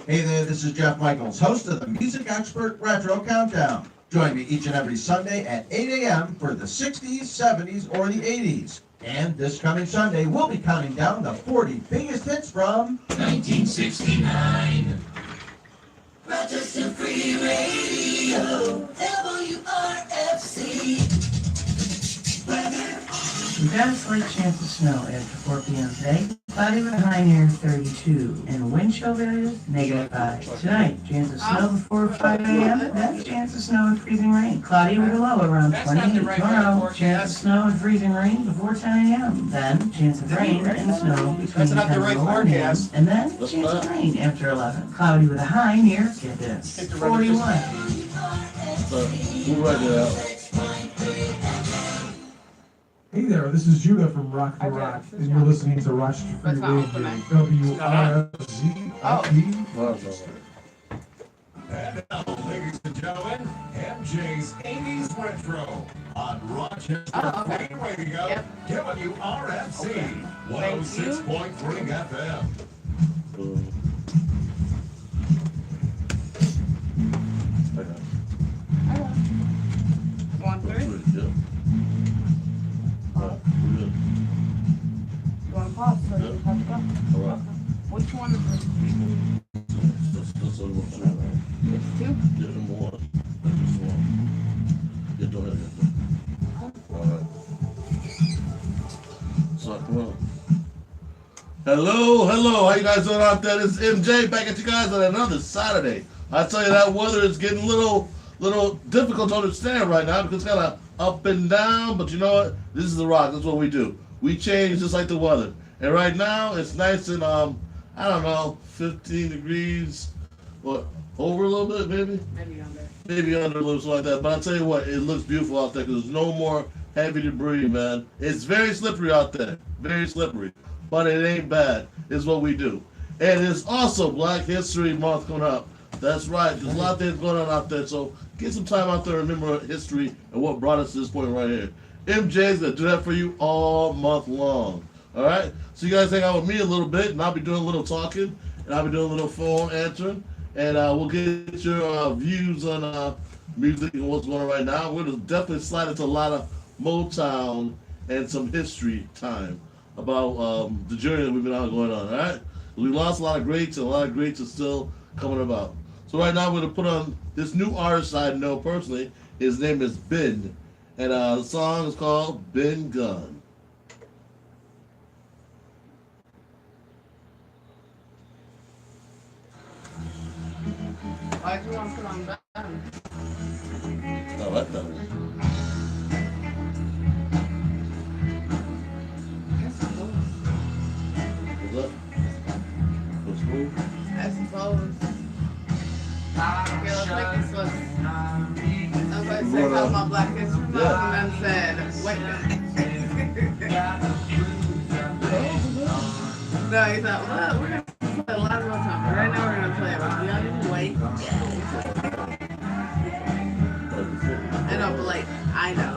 Hey there, this is Jeff Michaels, host of the Music Expert Retro Countdown. Join me each and every Sunday at 8 a.m. for the 60s, 70s, or the 80s. And this coming Sunday, we'll be counting down the 40 biggest hits from 1969. Rochester Free Radio, WRFC. We've got a slight chance of snow after 4 p.m. today. Cloudy with a high near 32. And wind chill value, -5. Tonight, chance of snow before 5 a.m. Then chance of snow and freezing rain. Cloudy with a low around 28. Tomorrow, chance of snow and freezing rain before 10 a.m. Then chance of rain and snow between 10 and 11 a.m. And then chance of rain after 11. Cloudy with a high near, get this, 41. We'll write it out. Hey there, this is Judah from Rock the Rock, and you're listening to Rochester Free Radio, WRFZ. And now, ladies and gentlemen, MJ's 80s Retro on Rochester Free Radio, WRFC 106.3 FM. One, three. Yeah. You want to pause so you have to go? All right. Which one is it? That's all we'll do. It's two? Get them one. Just one. Get the other. All right. So, come on. Hello. How you guys doing out there? This is MJ back at you guys on another Saturday. I tell you, that weather is getting a little difficult to understand right now because it's kind of up and down, but you know what? This is the Rock. That's what we do. We change just like the weather. And right now, it's nice and, I don't know, 15 degrees, or over a little bit, maybe? Maybe under. Maybe under a little, something like that. But I'll tell you what, it looks beautiful out there because there's no more heavy debris, man. It's very slippery out there. Very slippery. But it ain't bad. It's what we do. And it's also Black History Month coming up. That's right. There's a lot of things going on out there. So get some time out there and remember history and what brought us to this point right here. MJ's going to do that for you all month long. All right? So you guys hang out with me a little bit, and I'll be doing a little talking, and I'll be doing a little phone answering, and we'll get your views on music and what's going on right now. We're going to definitely slide into a lot of Motown and some history time about the journey that we've been on going on. All right? We lost a lot of greats, and a lot of greats are still coming about. So right now we're going to put on this new artist I know personally. His name is Ben. And the song is called Been Gone. Why'd you want to put on Ben? I like that one. What's up? What's smooth? I suppose. I feel like this was. I was like, say about my Black History Month, and then said, wait a minute. No, he said, well, we're going to play a lot of Motown, but right now we're going to play about Young and I know.